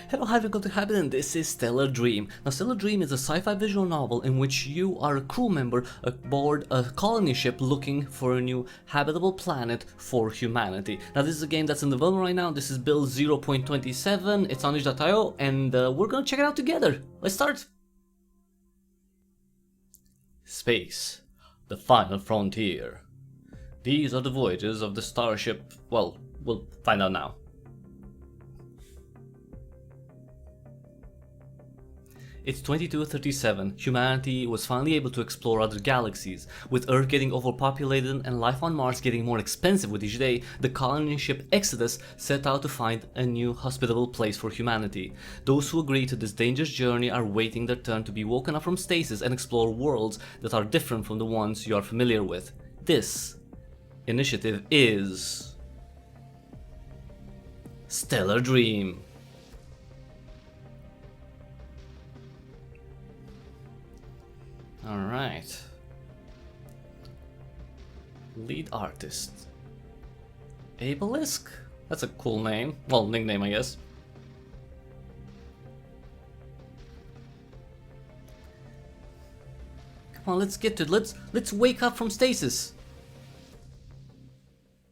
Hello, hi, welcome to Hybrid, and this is Stellar Dream. Now, Stellar Dream is a sci-fi visual novel in which you are a crew member aboard a colony ship looking for a new habitable planet for humanity. Now, this is a game that's in development right now. This is build 0.27, it's on itch.io, and we're gonna check it out together. Let's start! Space, the final frontier. These are the voyages of the starship. Well, we'll find out now. It's 2237. Humanity was finally able to explore other galaxies. With Earth getting overpopulated and life on Mars getting more expensive with each day, the colony ship Exodus set out to find a new hospitable place for humanity. Those who agree to this dangerous journey are waiting their turn to be woken up from stasis and explore worlds that are different from the ones you are familiar with. This initiative is Stellar Dream. Alright. Lead artist. Abelisk? That's a cool name. Well, nickname, I guess. Come on, let's get to it. Let's wake up from stasis.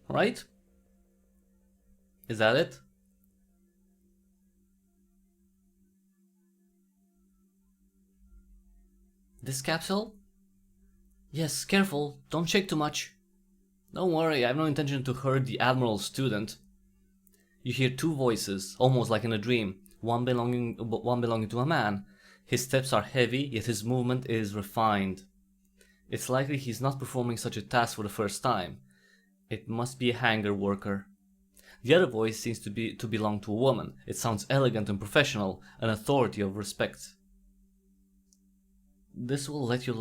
Right? Is that it? This capsule? Yes, careful, don't shake too much. Don't worry, I have no intention to hurt the Admiral's student. You hear two voices, almost like in a dream, one belonging to a man. His steps are heavy, yet his movement is refined. It's likely he's not performing such a task for the first time. It must be a hangar worker. The other voice seems to belong to a woman. It sounds elegant and professional, an authority of respect. This will let you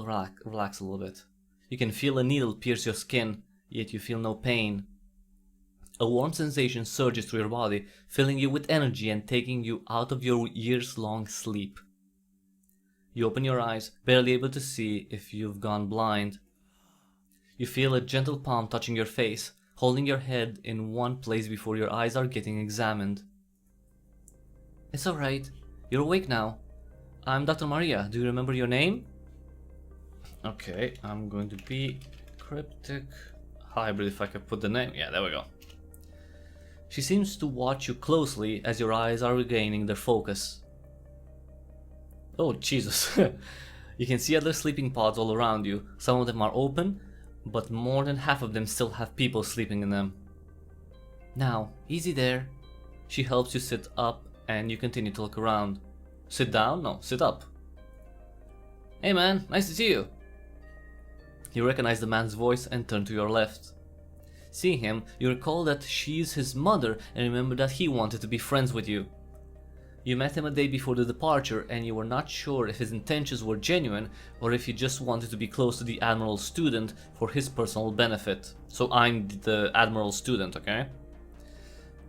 relax a little bit. You can feel a needle pierce your skin, yet you feel no pain. A warm sensation surges through your body, filling you with energy and taking you out of your years-long sleep. You open your eyes, barely able to see if you've gone blind. You feel a gentle palm touching your face, holding your head in one place before your eyes are getting examined. It's alright, you're awake now. I'm Dr. Maria, do you remember your name? Okay, I'm going to be Cryptic Hybrid, if I can put the name. Yeah, there we go. She seems to watch you closely as your eyes are regaining their focus. Oh, Jesus. You can see other sleeping pods all around you. Some of them are open, but more than half of them still have people sleeping in them. Now, easy there. She helps you sit up and you continue to look around. Sit down? No, sit up. Hey man, nice to see you. You recognize the man's voice and turn to your left. Seeing him, you recall that she's his mother and remember that he wanted to be friends with you. You met him a day before the departure and you were not sure if his intentions were genuine or if he just wanted to be close to the Admiral's student for his personal benefit. So I'm the Admiral's student, okay?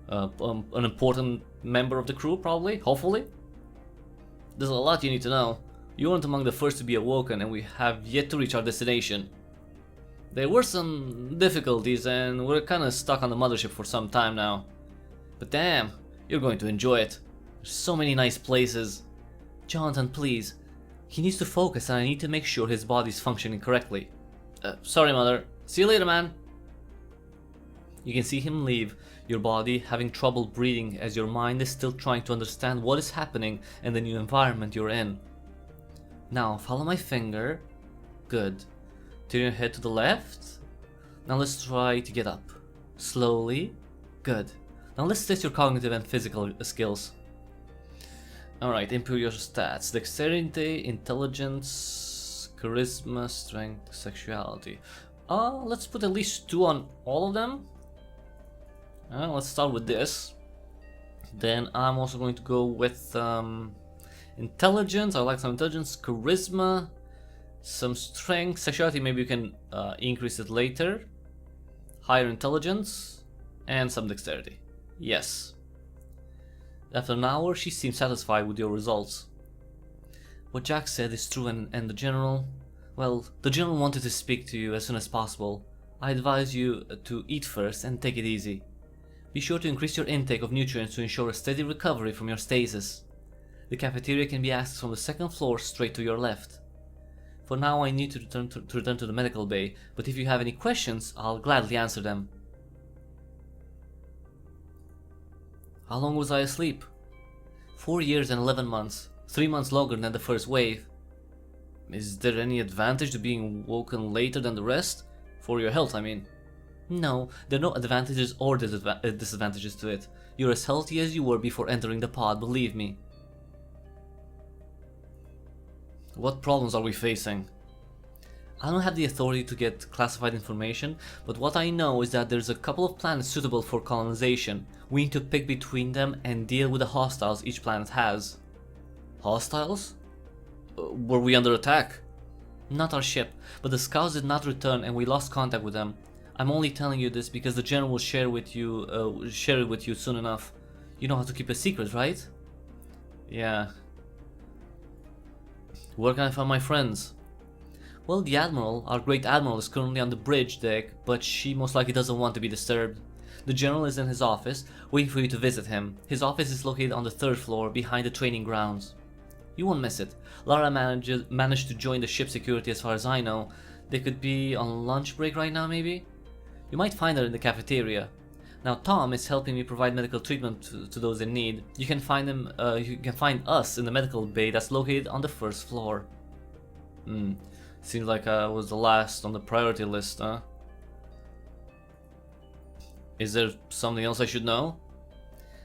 An important member of the crew, probably, hopefully. There's a lot you need to know. You weren't among the first to be awoken and we have yet to reach our destination. There were some difficulties and we're kinda stuck on the mothership for some time now. But damn, you're going to enjoy it. There's so many nice places. Jonathan, please. He needs to focus and I need to make sure his body's functioning correctly. Sorry, mother. See you later, man. You can see him leave, your body having trouble breathing as your mind is still trying to understand what is happening in the new environment you're in. Now, follow my finger. Good. Turn your head to the left. Now let's try to get up. Slowly. Good. Now let's test your cognitive and physical skills. Alright, improve your stats. Dexterity, intelligence, charisma, strength, sexuality. Let's put at least 2 on all of them. Let's start with this. Then I'm also going to go with intelligence. I like some intelligence, charisma, some strength, sexuality. Maybe you can increase it later. Higher intelligence and some dexterity. Yes. After an hour, she seems satisfied with your results. What Jack said is true, and the general, well, the general wanted to speak to you as soon as possible. I advise you to eat first and take it easy. Be sure to increase your intake of nutrients to ensure a steady recovery from your stasis. The cafeteria can be accessed from the second floor straight to your left. For now I need to return to the medical bay, but if you have any questions, I'll gladly answer them. How long was I asleep? 4 years and 11 months, 3 months longer than the first wave. Is there any advantage to being woken later than the rest? For your health, I mean. No, there are no advantages or disadvantages to it. You're as healthy as you were before entering the pod, believe me. What problems are we facing? I don't have the authority to get classified information, but what I know is that there's a couple of planets suitable for colonization. We need to pick between them and deal with the hostiles each planet has. Hostiles? Were we under attack? Not our ship, but the scouts did not return and we lost contact with them. I'm only telling you this because the general will share it with you soon enough. You know how to keep a secret, right? Yeah. Where can I find my friends? Well, the Admiral, our great Admiral, is currently on the bridge deck, but she most likely doesn't want to be disturbed. The General is in his office, waiting for you to visit him. His office is located on the 3rd floor, behind the training grounds. You won't miss it. Lara managed to join the ship security as far as I know. They could be on lunch break right now, maybe? You might find her in the cafeteria. Now Tom is helping me provide medical treatment to those in need. You can find him. You can find us in the medical bay that's located on the 1st floor. Seems like I was the last on the priority list, huh? Is there something else I should know?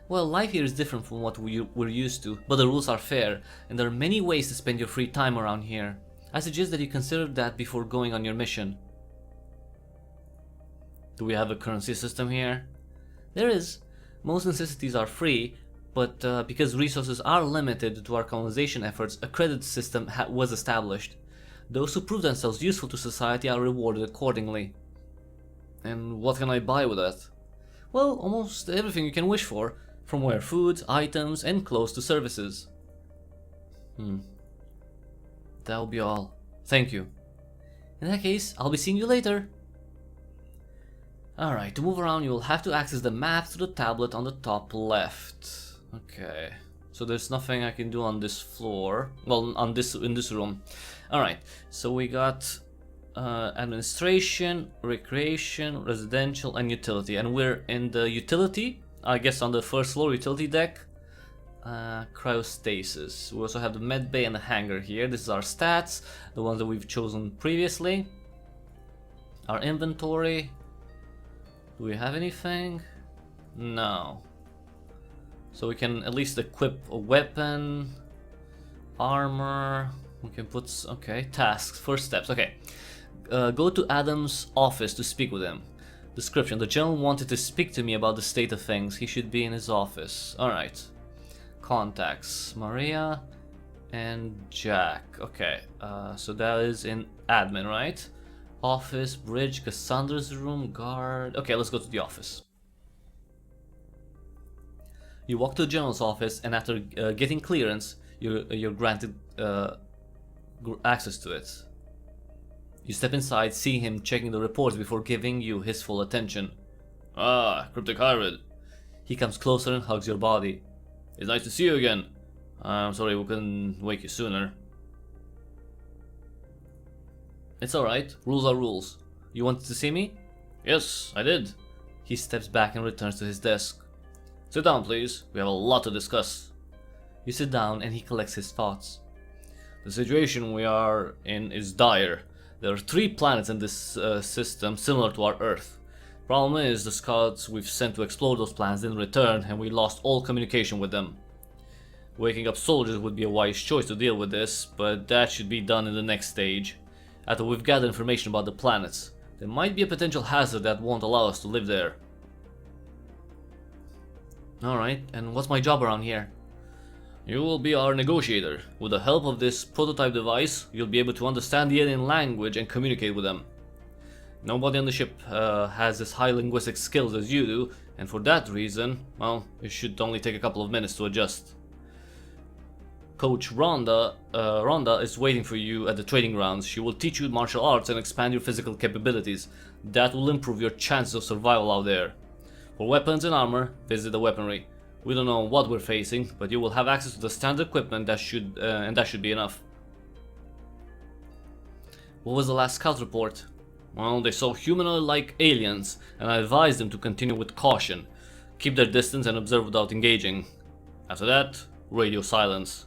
Well, life here is different from what we're used to, but the rules are fair, and there are many ways to spend your free time around here. I suggest that you consider that before going on your mission. Do we have a currency system here? There is. Most necessities are free, but because resources are limited to our colonization efforts, a credit system was established. Those who prove themselves useful to society are rewarded accordingly. And what can I buy with that? Well, almost everything you can wish for, from rare foods, items, and clothes to services. That'll be all. Thank you. In that case, I'll be seeing you later. Alright, to move around you will have to access the map through the tablet on the top left. Okay. So there's nothing I can do on this floor. Well, in this room. Alright, so we got administration, recreation, residential, and utility. And we're in the utility, I guess on the 1st floor utility deck. Cryostasis. We also have the med bay and the hangar here. This is our stats, the ones that we've chosen previously. Our inventory. Do we have anything? No. So we can at least equip a weapon, armor. We can put, okay, tasks, first steps, okay. Go to Adam's office to speak with him. Description: the general wanted to speak to me about the state of things. He should be in his office. Alright. Contacts: Maria and Jack. Okay, so that is in admin, right? Office, bridge, Cassandra's room, guard. Okay, let's go to the office. You walk to the general's office, and after getting clearance, you're granted access to it. You step inside, see him checking the reports before giving you his full attention. Ah, Cryptic Hybrid. He comes closer and hugs your body. It's nice to see you again. I'm sorry we couldn't wake you sooner. It's alright, rules are rules. You wanted to see me? Yes, I did. He steps back and returns to his desk. Sit down, please. We have a lot to discuss. You sit down and he collects his thoughts. The situation we are in is dire. There are 3 planets in this system similar to our Earth. Problem is, the scouts we've sent to explore those planets didn't return and we lost all communication with them. Waking up soldiers would be a wise choice to deal with this, but that should be done in the next stage. After we've gathered information about the planets, there might be a potential hazard that won't allow us to live there. Alright, and what's my job around here? You will be our negotiator. With the help of this prototype device, you'll be able to understand the alien language and communicate with them. Nobody on the ship has as high linguistic skills as you do, and for that reason, well, it should only take a couple of minutes to adjust. Coach Rhonda is waiting for you at the training grounds. She will teach you martial arts and expand your physical capabilities. That will improve your chances of survival out there. For weapons and armor, visit the weaponry. We don't know what we're facing, but you will have access to the standard equipment that should be enough. What was the last scout report? Well, they saw humanoid-like aliens, and I advised them to continue with caution. Keep their distance and observe without engaging. After that, radio silence.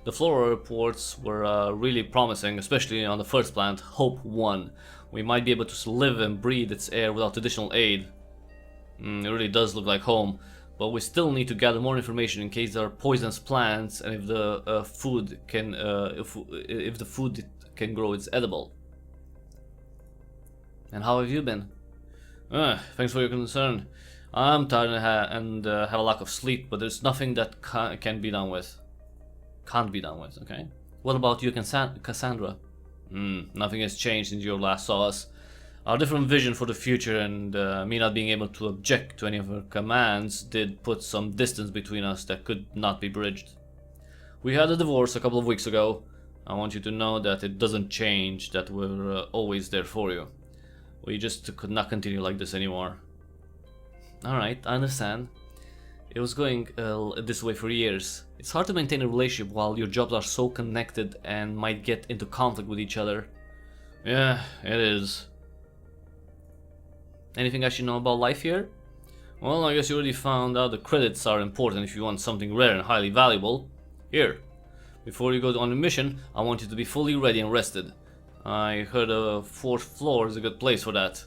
The flora reports were really promising, especially on the first planet, Hope 1. We might be able to live and breathe its air without additional aid. It really does look like home, but we still need to gather more information in case there are poisonous plants and if the food can grow its edible. And how have you been? Thanks for your concern. I'm tired and have a lack of sleep, but there's nothing that can't be done with, okay? What about you, Cassandra? Nothing has changed since you last saw us. Our different vision for the future and me not being able to object to any of her commands did put some distance between us that could not be bridged. We had a divorce a couple of weeks ago. I want you to know that it doesn't change that we're always there for you. We just could not continue like this anymore. Alright, I understand. It was going this way for years. It's hard to maintain a relationship while your jobs are so connected and might get into conflict with each other. Yeah, it is. Anything I should know about life here? Well, I guess you already found out the credits are important if you want something rare and highly valuable. Here, before you go on a mission, I want you to be fully ready and rested. I heard the 4th floor is a good place for that.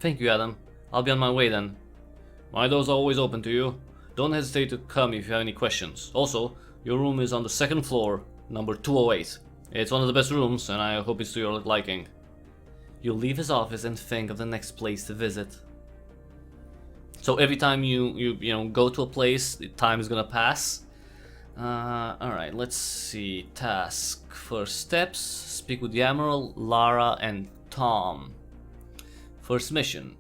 Thank you, Adam. I'll be on my way then. My door's always open to you. Don't hesitate to come if you have any questions. Also, your room is on the 2nd floor, number 208. It's one of the best rooms, and I hope it's to your liking. You'll leave his office and think of the next place to visit. So every time you go to a place, the time is gonna pass. Alright, let's see. Task. First steps. Speak with the Admiral, Lara, and Tom. First mission.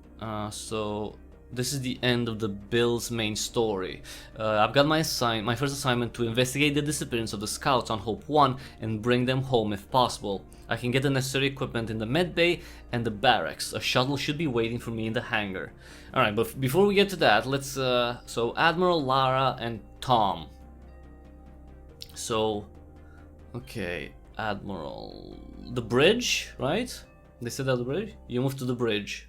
So this is the end of the Bill's main story. I've got my first assignment to investigate the disappearance of the scouts on Hope 1 and bring them home if possible. I can get the necessary equipment in the med bay and the barracks. A shuttle should be waiting for me in the hangar. Alright, but before we get to that, let's so Admiral, Lara, and Tom. So, okay, Admiral, the bridge, right? They said that the bridge? You move to the bridge.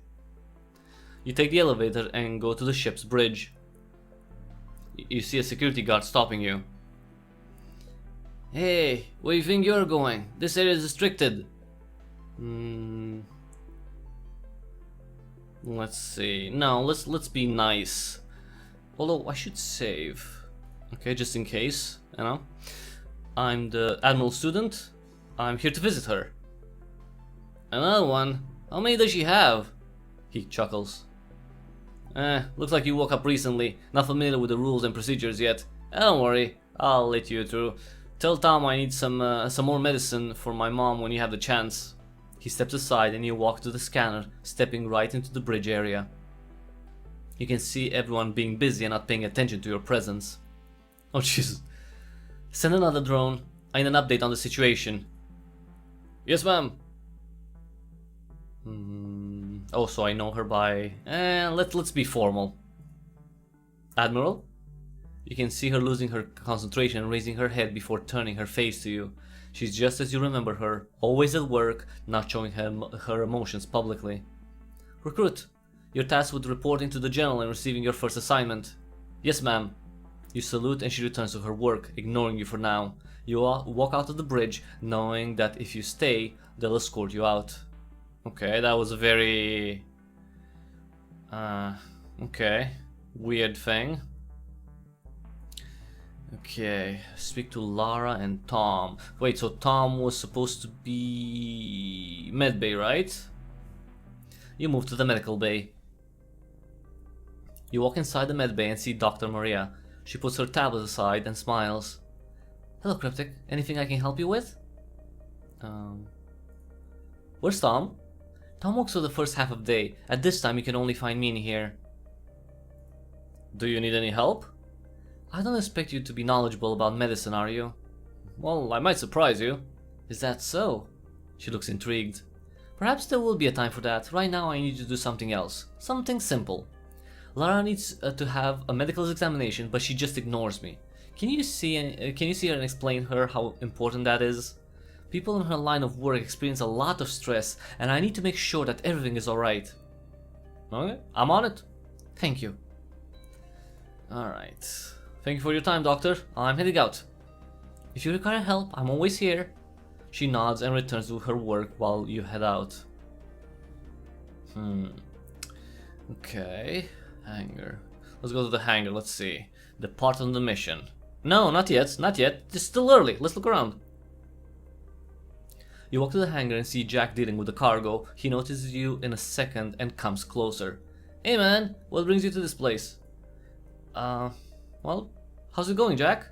You take the elevator and go to the ship's bridge. You see a security guard stopping you. Hey, where do you think you're going? This area is restricted. Let's see. No, let's be nice. Although I should save. Okay, just in case, you know. I'm the Admiral student. I'm here to visit her. Another one? How many does she have? He chuckles. Looks like you woke up recently. Not familiar with the rules and procedures yet. Don't worry, I'll let you through. Tell Tom I need some more medicine for my mom when you have the chance. He steps aside and you walk to the scanner, stepping right into the bridge area. You can see everyone being busy and not paying attention to your presence. Oh Jesus. Send another drone. I need an update on the situation. Yes, ma'am. Oh, so I know her by... let's be formal. Admiral? You can see her losing her concentration and raising her head before turning her face to you. She's just as you remember her, always at work, not showing her emotions publicly. Recruit, you're tasked with reporting to the General and receiving your first assignment. Yes, ma'am. You salute and she returns to her work, ignoring you for now. You walk out of the bridge, knowing that if you stay, they'll escort you out. Okay, that was a very... okay, weird thing. Okay, speak to Lara and Tom. Wait, so Tom was supposed to be... medbay, right? You move to the medical bay. You walk inside the medbay and see Dr. Maria. She puts her tablet aside and smiles. Hello, Cryptic. Anything I can help you with? Where's Tom? Tom works for the first half of the day. At this time, you can only find me in here. Do you need any help? I don't expect you to be knowledgeable about medicine, are you? Well, I might surprise you. Is that so? She looks intrigued. Perhaps there will be a time for that. Right now I need you to do something else. Something simple. Lara needs to have a medical examination, but she just ignores me. Can you see her and explain her how important that is? People in her line of work experience a lot of stress, and I need to make sure that everything is alright. Okay, I'm on it. Thank you. Alright. Thank you for your time, Doctor. I'm heading out. If you require help, I'm always here. She nods and returns to her work while you head out. Okay. Hangar. Let's go to the hangar, let's see. Depart on the mission. No, not yet, not yet. It's still early. Let's look around. You walk to the hangar and see Jack dealing with the cargo. He notices you in a second and comes closer. Hey man, what brings you to this place? Well, how's it going, Jack?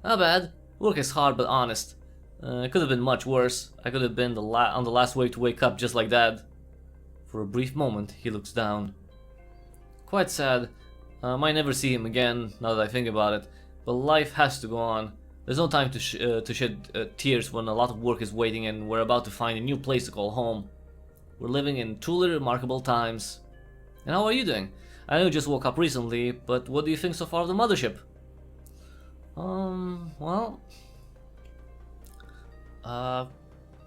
Not bad. Work is hard but honest. It could have been much worse. I could have been on the last wave to wake up just like that. For a brief moment, he looks down. Quite sad. Might never see him again, now that I think about it. But life has to go on. There's no time to shed tears when a lot of work is waiting and we're about to find a new place to call home. We're living in truly remarkable times. And how are you doing? I know you just woke up recently, but what do you think so far of the mothership? Well...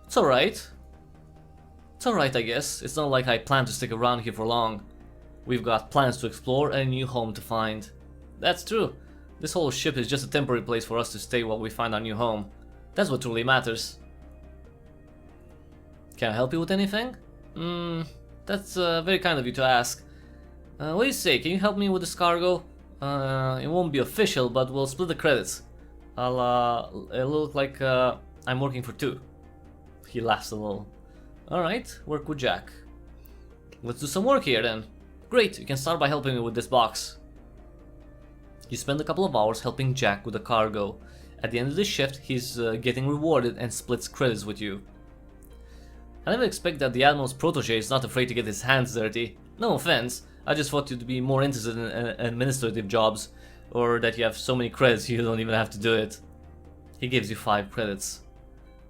it's alright. It's alright, I guess. It's not like I plan to stick around here for long. We've got plans to explore and a new home to find. That's true. This whole ship is just a temporary place for us to stay while we find our new home. That's what truly matters. Can I help you with anything? That's very kind of you to ask. What do you say? Can you help me with this cargo? It won't be official, but we'll split the credits. It'll look like I'm working for two. He laughs a little. Alright, work with Jack. Let's do some work here then. Great, you can start by helping me with this box. You spend a couple of hours helping Jack with the cargo. At the end of the shift, he's getting rewarded and splits credits with you. I never expect that the Admiral's protege is not afraid to get his hands dirty. No offense, I just thought you'd be more interested in administrative jobs, or that you have so many credits you don't even have to do it. He gives you 5 credits.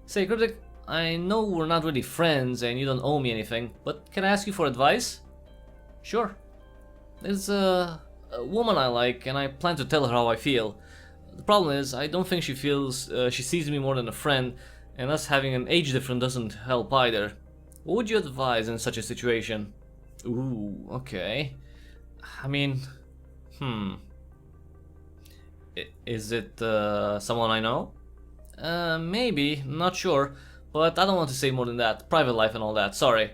Say, Cryptic, I know we're not really friends and you don't owe me anything, but can I ask you for advice? Sure. There's a woman I like and I plan to tell her how I feel. The problem is, I don't think she feels she sees me more than a friend, and us having an age difference doesn't help either. What would you advise in such a situation? Ooh, okay. I mean, Is it someone I know? Maybe, not sure, but I don't want to say more than that. Private life and all that, sorry.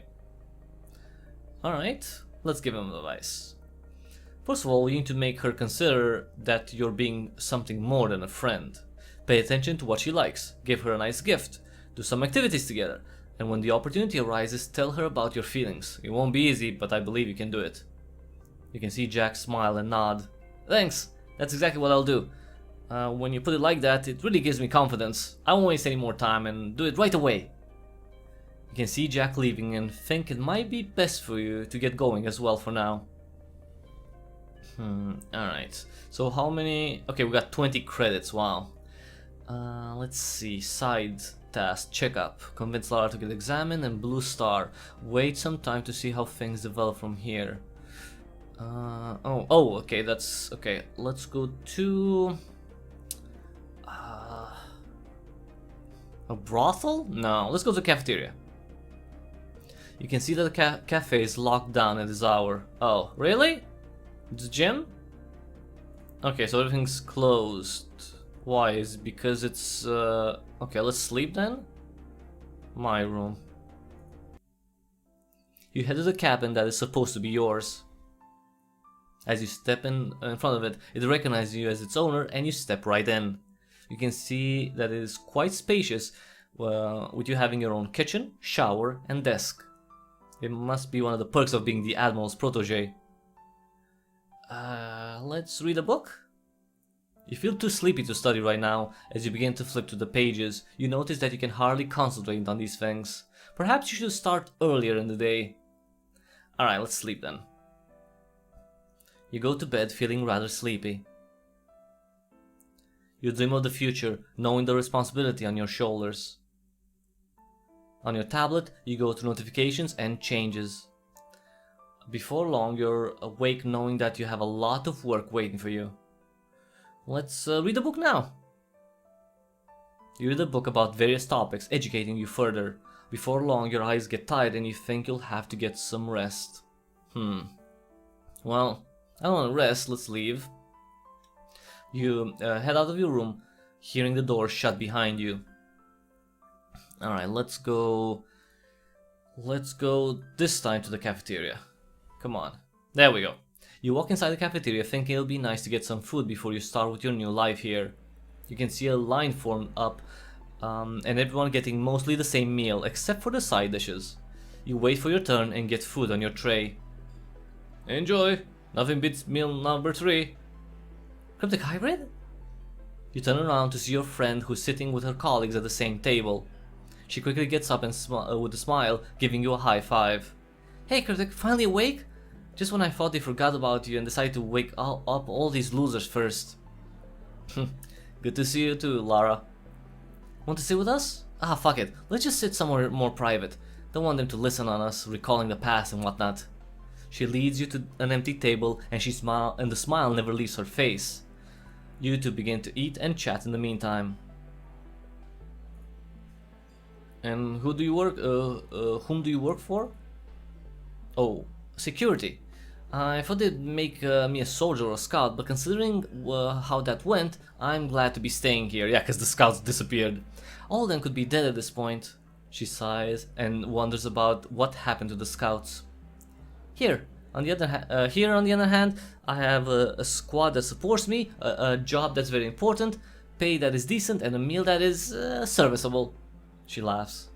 Alright, let's give him advice. First of all, you need to make her consider that you're being something more than a friend. Pay attention to what she likes, give her a nice gift, do some activities together, and when the opportunity arises, tell her about your feelings. It won't be easy, but I believe you can do it. You can see Jack smile and nod. Thanks, that's exactly what I'll do. When you put it like that, it really gives me confidence. I won't waste any more time and do it right away. You can see Jack leaving and think it might be best for you to get going as well for now. Alright, so how many... Okay, we got 20 credits, wow. Let's see, side task, check up. Convince Lara to get examined and blue star. Wait some time to see how things develop from here. Okay, that's... Okay, let's go to... a brothel? No, let's go to the cafeteria. You can see that the cafe is locked down at this hour. Oh, really? The gym? Okay, so everything's closed. Why? Is it because it's... Okay, let's sleep then? My room. You head to the cabin that is supposed to be yours. As you step in front of it, it recognizes you as its owner and you step right in. You can see that it is quite spacious, with you having your own kitchen, shower and desk. It must be one of the perks of being the Admiral's protege. Let's read a book? You feel too sleepy to study right now. As you begin to flip to the pages, you notice that you can hardly concentrate on these things. Perhaps you should start earlier in the day. Alright, let's sleep then. You go to bed feeling rather sleepy. You dream of the future, knowing the responsibility on your shoulders. On your tablet, you go to notifications and changes. Before long, you're awake knowing that you have a lot of work waiting for you. Let's read the book now. You read a book about various topics, educating you further. Before long, your eyes get tired and you think you'll have to get some rest. Well, I don't want to rest, let's leave. You head out of your room, hearing the door shut behind you. Alright, let's go this time to the cafeteria. Come on. There we go. You walk inside the cafeteria thinking it'll be nice to get some food before you start with your new life here. You can see a line formed up and everyone getting mostly the same meal except for the side dishes. You wait for your turn and get food on your tray. Enjoy! Nothing beats meal number 3. Cryptic hybrid? You turn around to see your friend who's sitting with her colleagues at the same table. She quickly gets up and with a smile, giving you a high five. Hey Cryptic, finally awake? Just when I thought they forgot about you and decided to wake up all these losers first. Good to see you too, Lara. Want to sit with us? Ah, fuck it. Let's just sit somewhere more private. Don't want them to listen on us, recalling the past and whatnot. She leads you to an empty table and the smile never leaves her face. You two begin to eat and chat in the meantime. And whom do you work for? Oh, security. I thought they'd make me a soldier or a scout, but considering how that went, I'm glad to be staying here. Yeah, because the scouts disappeared. All of them could be dead at this point. She sighs and wonders about what happened to the scouts. Here, on the other hand, I have a squad that supports me, a job that's very important, pay that is decent, and a meal that is serviceable. She laughs.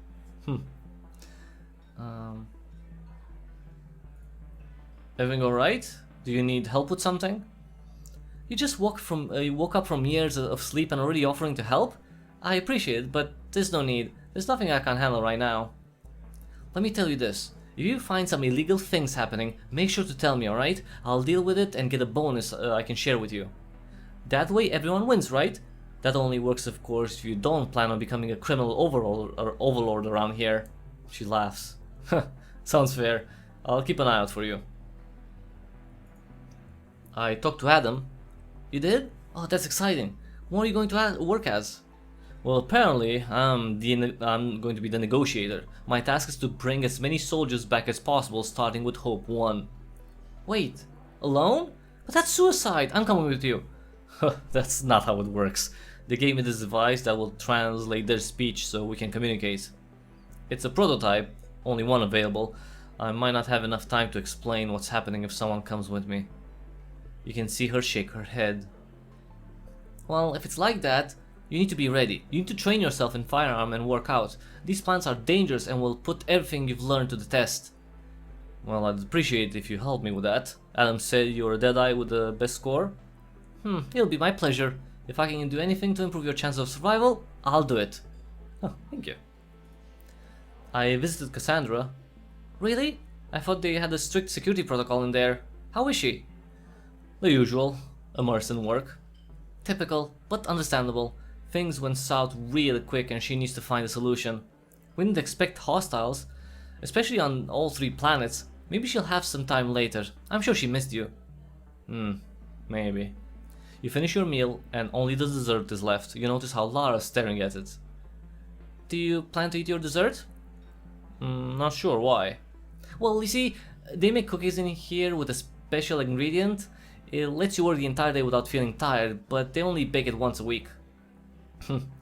Everything alright? Do you need help with something? You just woke up from years of sleep and already offering to help? I appreciate it, but there's no need. There's nothing I can't handle right now. Let me tell you this. If you find some illegal things happening, make sure to tell me, alright? I'll deal with it and get a bonus I can share with you. That way everyone wins, right? That only works, of course, if you don't plan on becoming a criminal overlord around here. She laughs. Sounds fair. I'll keep an eye out for you. I talked to Adam. You did? Oh, that's exciting. What are you going to work as? Well, apparently, I'm going to be the Negotiator. My task is to bring as many soldiers back as possible, starting with Hope 1. Wait, alone? But that's suicide. I'm coming with you. That's not how it works. They gave me this device that will translate their speech so we can communicate. It's a prototype, only one available. I might not have enough time to explain what's happening if someone comes with me. You can see her shake her head. Well, if it's like that, you need to be ready. You need to train yourself in firearm and work out. These plants are dangerous and will put everything you've learned to the test. Well, I'd appreciate it if you help me with that. Adam said you're a Deadeye with the best score. It'll be my pleasure. If I can do anything to improve your chances of survival, I'll do it. Oh, thank you. I visited Cassandra. Really? I thought they had a strict security protocol in there. How is she? The usual. Immersed in work. Typical, but understandable. Things went south really quick and she needs to find a solution. We didn't expect hostiles, especially on all 3 planets. Maybe she'll have some time later. I'm sure she missed you. Maybe. You finish your meal and only the dessert is left. You notice how Lara's staring at it. Do you plan to eat your dessert? Not sure, why? Well, you see, they make cookies in here with a special ingredient. It lets you work the entire day without feeling tired, but they only bake it once a week.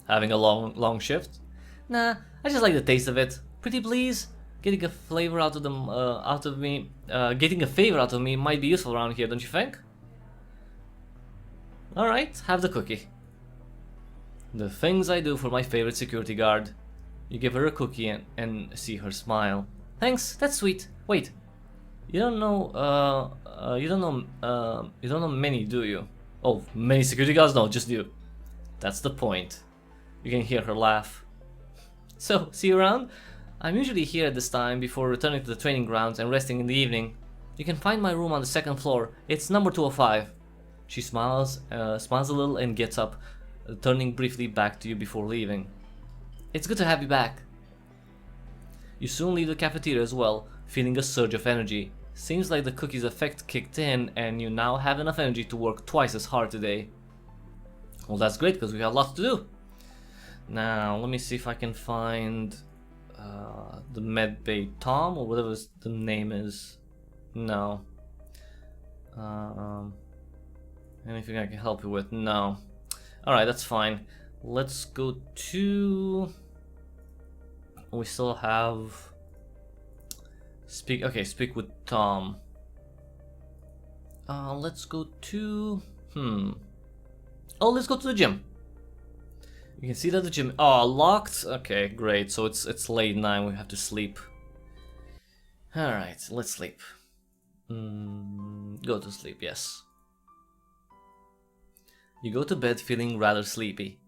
Having a long shift? Nah, I just like the taste of it. Pretty please? Getting a favor out of me might be useful around here, don't you think? Alright, have the cookie. The things I do for my favorite security guard. You give her a cookie and see her smile. Thanks, that's sweet. Wait, you don't know many, do you? Oh, many security guards? No, just you. That's the point. You can hear her laugh. So, see you around? I'm usually here at this time before returning to the training grounds and resting in the evening. You can find my room on the 2nd floor. It's number 205. She smiles a little and gets up, turning briefly back to you before leaving. It's good to have you back. You soon leave the cafeteria as well, feeling a surge of energy. Seems like the cookie's effect kicked in and you now have enough energy to work twice as hard today. Well, that's great because we have lots to do. Now, let me see if I can find the medbay Tom or whatever the name is. No. Anything I can help you with? No. Alright, that's fine. Let's go to... We still have... Speak with Tom. Let's go to... Oh, let's go to the gym. You can see that the gym... Oh, locked? Okay, great. So it's late now, we have to sleep. Alright, let's sleep. Go to sleep, yes. You go to bed feeling rather sleepy.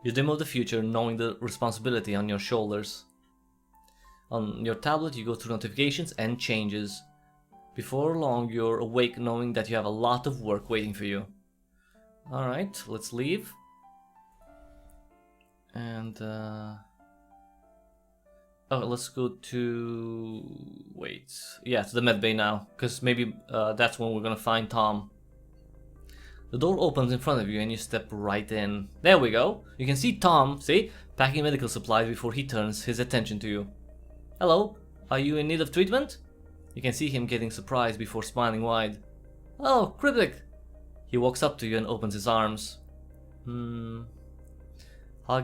You dream of the future knowing the responsibility on your shoulders. On your tablet you go through notifications and changes. Before long you're awake knowing that you have a lot of work waiting for you. Alright, let's leave. And oh, let's go to... Wait. Yeah, to the medbay now, because maybe that's when we're gonna find Tom. The door opens in front of you and you step right in. There we go. You can see Tom, see, packing medical supplies before he turns his attention to you. Hello, are you in need of treatment? You can see him getting surprised before smiling wide. Oh, Cryptic! He walks up to you and opens his arms. Hug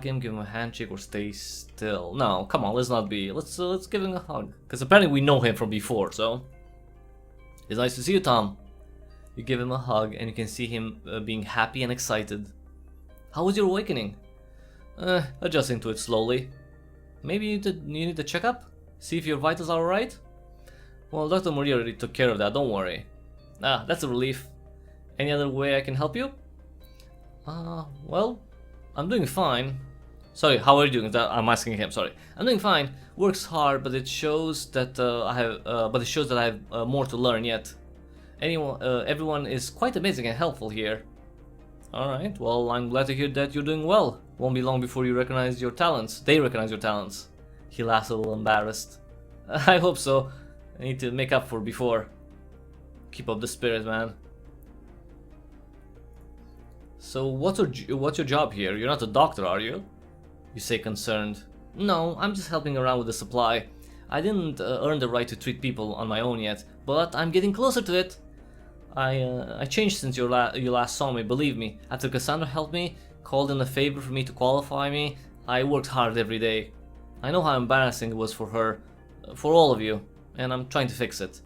him, give him a handshake, or stay still. No, come on, let's not be. Let's give him a hug. Because apparently we know him from before, so... It's nice to see you, Tom. You give him a hug and you can see him being happy and excited. How was your awakening? Adjusting to it slowly. Maybe you need a checkup? See if your vitals are alright? Well, Dr. Maria already took care of that, don't worry. Ah, that's a relief. Any other way I can help you? Well, I'm doing fine. Sorry, how are you doing? I'm asking him, sorry. I'm doing fine. Works hard, but it shows that I have more to learn yet. Everyone is quite amazing and helpful here. Alright, well, I'm glad to hear that you're doing well. Won't be long before you recognize your talents. They recognize your talents. He laughs a little embarrassed. I hope so. I need to make up for before. Keep up the spirit, man. So, what's your job here? You're not a doctor, are you? You say concerned. No, I'm just helping around with the supply. I didn't earn the right to treat people on my own yet, but I'm getting closer to it. I changed since you last saw me, believe me. After Cassandra helped me, called in a favor for me to qualify me, I worked hard every day. I know how embarrassing it was for her, for all of you, and I'm trying to fix it.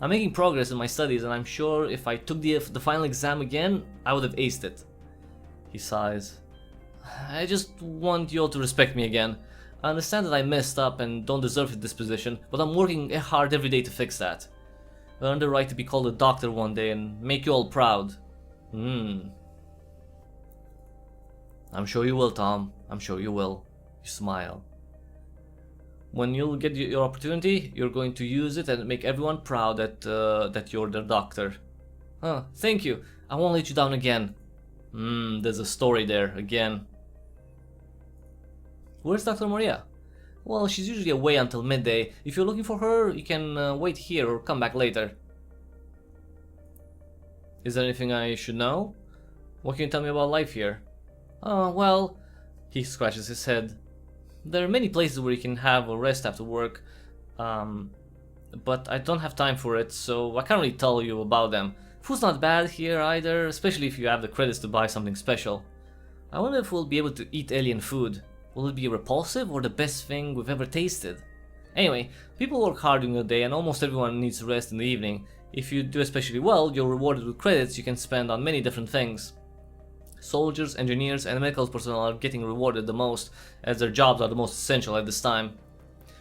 I'm making progress in my studies and I'm sure if I took the final exam again, I would have aced it. He sighs. I just want you all to respect me again. I understand that I messed up and don't deserve this position, but I'm working hard every day to fix that. I earned the right to be called a doctor one day and make you all proud. I'm sure you will, Tom. I'm sure you will. You smile. When you'll get your opportunity, you're going to use it and make everyone proud that you're their doctor. Thank you. I won't let you down again. There's a story there, again. Where's Dr. Maria? Well, she's usually away until midday. If you're looking for her, you can wait here or come back later. Is there anything I should know? What can you tell me about life here? Well, he scratches his head. There are many places where you can have a rest after work, but I don't have time for it, so I can't really tell you about them. Food's not bad here either, especially if you have the credits to buy something special. I wonder if we'll be able to eat alien food. Will it be repulsive or the best thing we've ever tasted? Anyway, people work hard during the day and almost everyone needs rest in the evening. If you do especially well, you're rewarded with credits you can spend on many different things. Soldiers, engineers, and medical personnel are getting rewarded the most, as their jobs are the most essential at this time.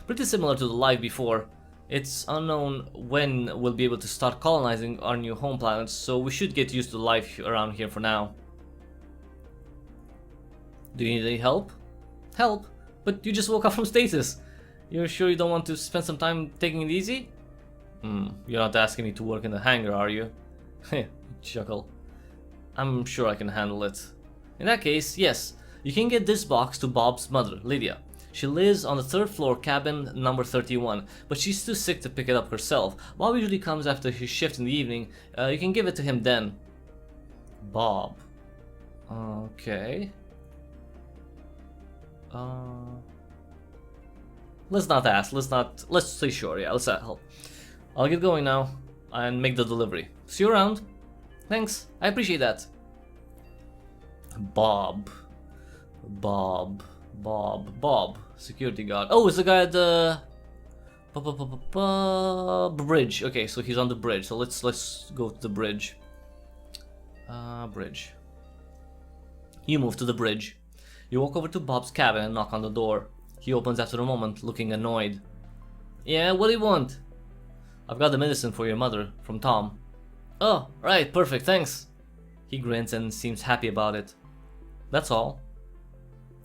Pretty similar to the life before. It's unknown when we'll be able to start colonizing our new home planets, so we should get used to life around here for now. Do you need any help? Help? But you just woke up from stasis. You're sure you don't want to spend some time taking it easy? You're not asking me to work in the hangar, are you? Heh, chuckle. I'm sure I can handle it. In that case, yes, you can get this box to Bob's mother, Lydia. She lives on the 3rd floor, cabin number 31, but she's too sick to pick it up herself. Bob usually comes after his shift in the evening. You can give it to him then. Bob. Okay. Let's not ask. Let's say sure. Yeah, let's help. I'll get going now and make the delivery. See you around. Thanks. I appreciate that. Bob. Security guard. Oh, it's the guy at the bridge. Okay, so he's on the bridge. So let's go to the bridge. Bridge. You move to the bridge. You walk over to Bob's cabin and knock on the door. He opens after a moment, looking annoyed. Yeah, what do you want? I've got the medicine for your mother, from Tom. Oh, right, perfect, thanks. He grins and seems happy about it. That's all.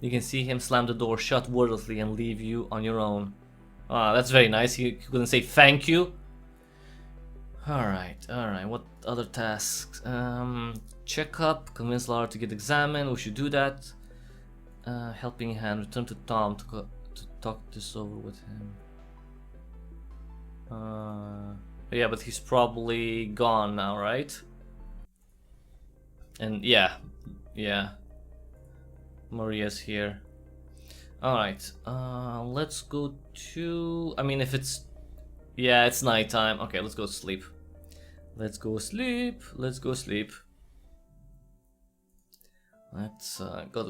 You can see him slam the door shut wordlessly and leave you on your own. Ah, that's very nice. He couldn't say thank you. Alright. What other tasks? Check up, convince Lara to get examined. We should do that. Helping hand, return to Tom to talk this over with him. Yeah, but he's probably gone now, right? And yeah. Maria's here. Alright, let's go to... I mean, if it's... Yeah, it's nighttime. Okay, let's go sleep. Let's go sleep. Let's go to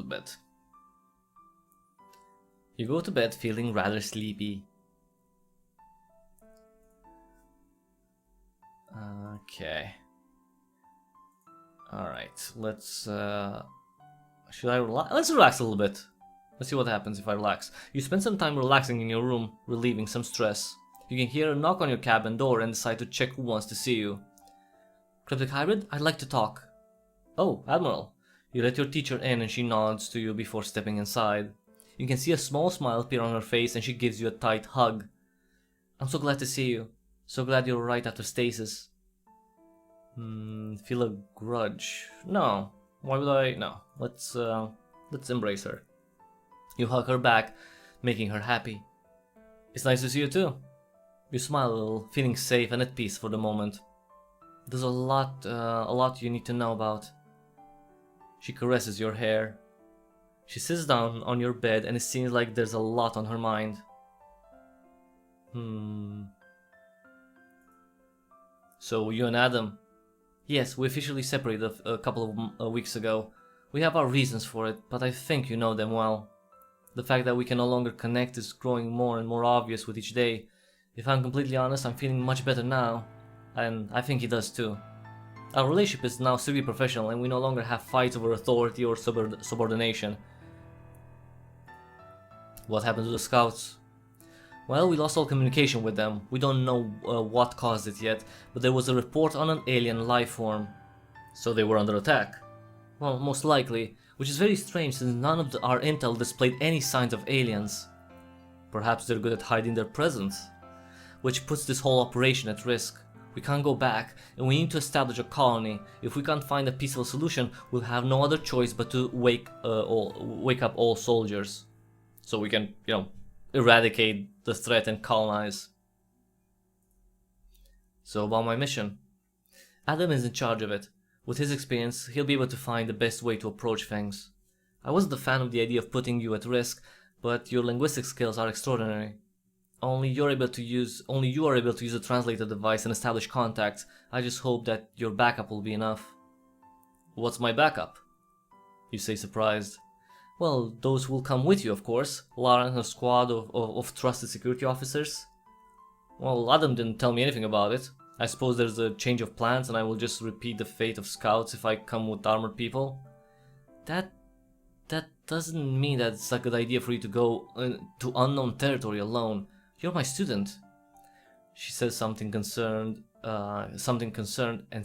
bed. You go to bed feeling rather sleepy. Okay. Alright, let's should I relax? Let's relax a little bit. Let's see what happens if I relax. You spend some time relaxing in your room, relieving some stress. You can hear a knock on your cabin door and decide to check who wants to see you. Cryptic Hybrid, I'd like to talk. Oh, Admiral. You let your teacher in and she nods to you before stepping inside. You can see a small smile appear on her face and she gives you a tight hug. I'm so glad to see you. So glad you're right after stasis. Feel a grudge? No. Why would I? No. Let's embrace her. You hug her back, making her happy. It's nice to see you too. You smile a little, feeling safe and at peace for the moment. There's a lot you need to know about. She caresses your hair. She sits down on your bed and it seems like there's a lot on her mind. So you and Adam? Yes, we officially separated a couple of weeks ago. We have our reasons for it, but I think you know them well. The fact that we can no longer connect is growing more and more obvious with each day. If I'm completely honest, I'm feeling much better now, and I think he does too. Our relationship is now strictly professional and we no longer have fights over authority or subordination. What happened to the scouts? Well, we lost all communication with them. We don't know what caused it yet, but there was a report on an alien life form. So they were under attack? Well, most likely, which is very strange since none of our intel displayed any signs of aliens. Perhaps they're good at hiding their presence, which puts this whole operation at risk. We can't go back, and we need to establish a colony. If we can't find a peaceful solution, we'll have no other choice but to wake up all soldiers. So we can, eradicate the threat and colonize. So about my mission. Adam is in charge of it. With his experience, he'll be able to find the best way to approach things. I wasn't a fan of the idea of putting you at risk, but your linguistic skills are extraordinary. Only you are able to use a translator device and establish contacts. I just hope that your backup will be enough. What's my backup? You say, surprised. Well, those will come with you, of course. Lara and her squad of trusted security officers. Well, Adam didn't tell me anything about it. I suppose there's a change of plans and I will just repeat the fate of scouts if I come with armored people. That doesn't mean that it's a good idea for you to go to unknown territory alone. You're my student. She says something concerned and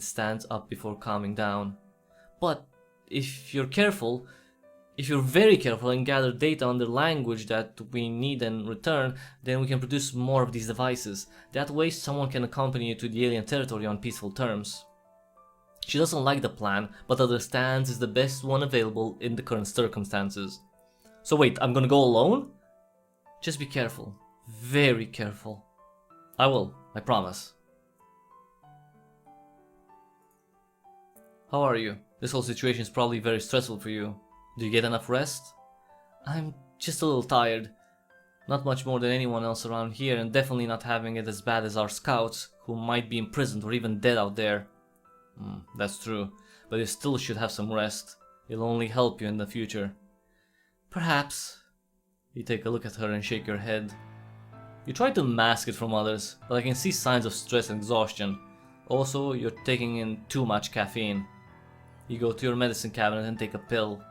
stands up before calming down. But if you're very careful and gather data on the language that we need in return, then we can produce more of these devices. That way someone can accompany you to the alien territory on peaceful terms. She doesn't like the plan, but understands it's the best one available in the current circumstances. So wait, I'm gonna go alone? Just be careful. Very careful. I will, I promise. How are you? This whole situation is probably very stressful for you. Do you get enough rest? I'm just a little tired. Not much more than anyone else around here, and definitely not having it as bad as our scouts, who might be imprisoned or even dead out there. That's true, but you still should have some rest. It'll only help you in the future. Perhaps. You take a look at her and shake your head. You try to mask it from others, but I can see signs of stress and exhaustion. Also, you're taking in too much caffeine. You go to your medicine cabinet and take a pill.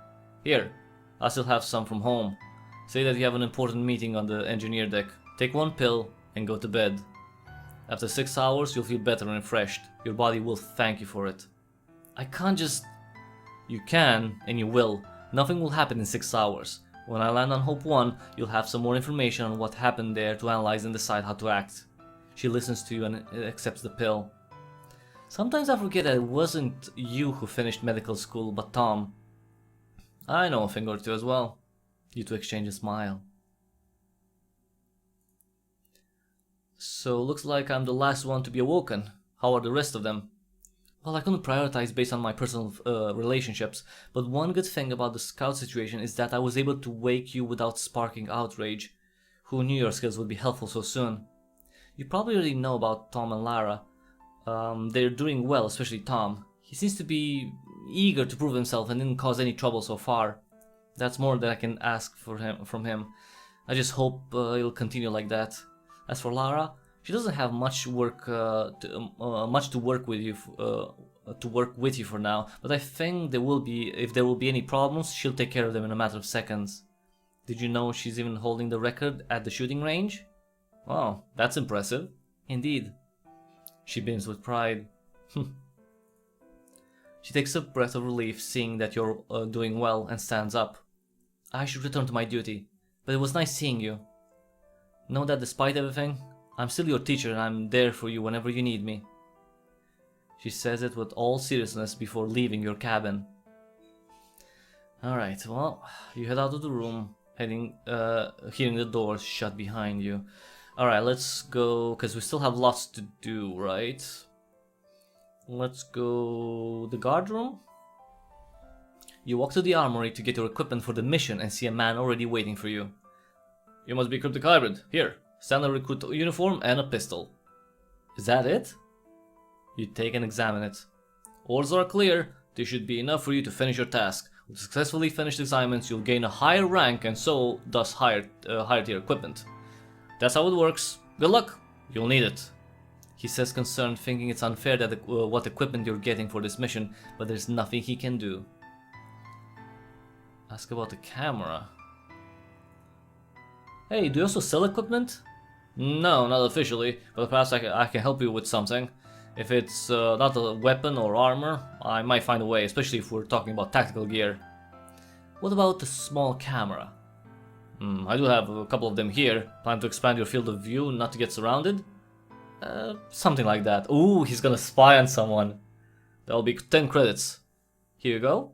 Here, I still have some from home. Say that you have an important meeting on the engineer deck. Take one pill and go to bed. After 6 hours, you'll feel better and refreshed. Your body will thank you for it. I can't just... You can, and you will. Nothing will happen in 6 hours. When I land on Hope 1, you'll have some more information on what happened there to analyze and decide how to act. She listens to you and accepts the pill. Sometimes I forget that it wasn't you who finished medical school, but Tom. I know a thing or two as well. You two exchange a smile. So, looks like I'm the last one to be awoken. How are the rest of them? Well, I couldn't prioritize based on my personal relationships, but one good thing about the scout situation is that I was able to wake you without sparking outrage. Who knew your skills would be helpful so soon? You probably already know about Tom and Lara. They're doing well, especially Tom. He seems to be eager to prove himself and didn't cause any trouble so far. That's more than I can ask from him. I just hope he'll continue like that. As for Lara, she doesn't have much work to work with you for now, but I think if there will be any problems, she'll take care of them in a matter of seconds. Did you know she's even holding the record at the shooting range? Wow, that's impressive. Indeed. She beams with pride. She takes a breath of relief seeing that you're doing well and stands up. I should return to my duty, but it was nice seeing you. Know that despite everything, I'm still your teacher and I'm there for you whenever you need me. She says it with all seriousness before leaving your cabin. Alright, well, you head out of the room, hearing the doors shut behind you. Alright, let's go, because we still have lots to do, right? Let's go the guard room. You walk to the armory to get your equipment for the mission and see a man already waiting for you. You must be Cryptic Hybrid. Here, standard recruit uniform and a pistol. Is that it? You take and examine it. Orders are clear. This should be enough for you to finish your task. With successfully finished assignments, you'll gain a higher rank and so, thus, higher tier equipment. That's how it works. Good luck. You'll need it. He says concerned, thinking it's unfair that what equipment you're getting for this mission, but there's nothing he can do. Ask about the camera. Hey, do you also sell equipment? No, not officially, but perhaps I can help you with something. If it's not a weapon or armor, I might find a way, especially if we're talking about tactical gear. What about the small camera? I do have a couple of them here. Plan to expand your field of view, not to get surrounded? Something like that. Ooh, he's gonna spy on someone. That'll be 10 credits. Here you go.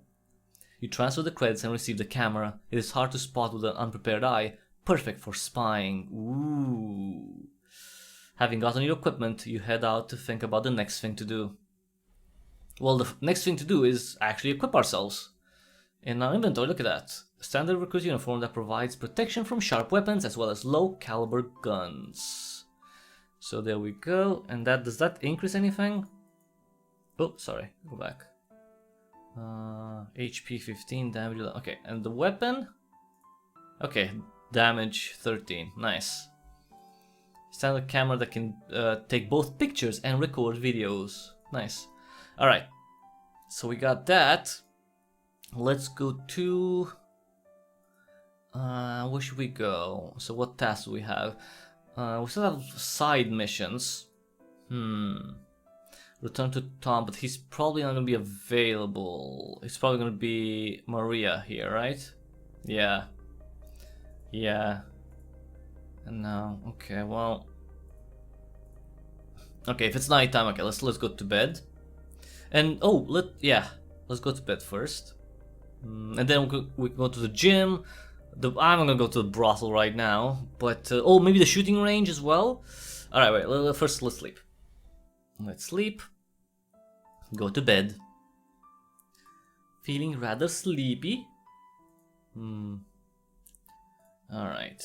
You transfer the credits and receive the camera. It is hard to spot with an unprepared eye. Perfect for spying. Ooh. Having gotten your equipment, you head out to think about the next thing to do. Well, the next thing to do is actually equip ourselves. In our inventory, look at that. A standard recruit uniform that provides protection from sharp weapons as well as low caliber guns. So there we go. And does that increase anything? Oh, sorry. Go back. HP 15, damage 11. Okay, and the weapon? Okay, damage 13. Nice. Standard camera that can take both pictures and record videos. Nice. Alright, so we got that. Let's go to... where should we go? So what tasks do we have? We still have side missions. Return to Tom, but he's probably not going to be available. It's probably going to be Maria here, right? Yeah. Yeah. And now, okay, well... Okay, if it's nighttime, okay, let's go to bed. And, oh, let's go to bed first. And then we go to the gym, I'm gonna go to the brothel right now, but oh, maybe the shooting range as well. All right, wait. First, let's sleep. Let's sleep. Go to bed. Feeling rather sleepy. All right.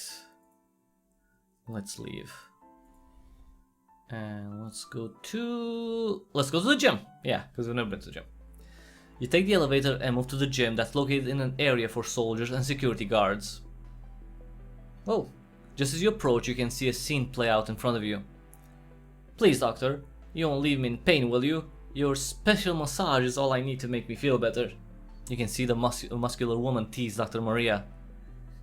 Let's leave. And let's go to the gym. Yeah, because we've never been to the gym. You take the elevator and move to the gym that's located in an area for soldiers and security guards. Oh, just as you approach, you can see a scene play out in front of you. Please, doctor, you won't leave me in pain, will you? Your special massage is all I need to make me feel better. You can see the muscular woman tease Dr. Maria.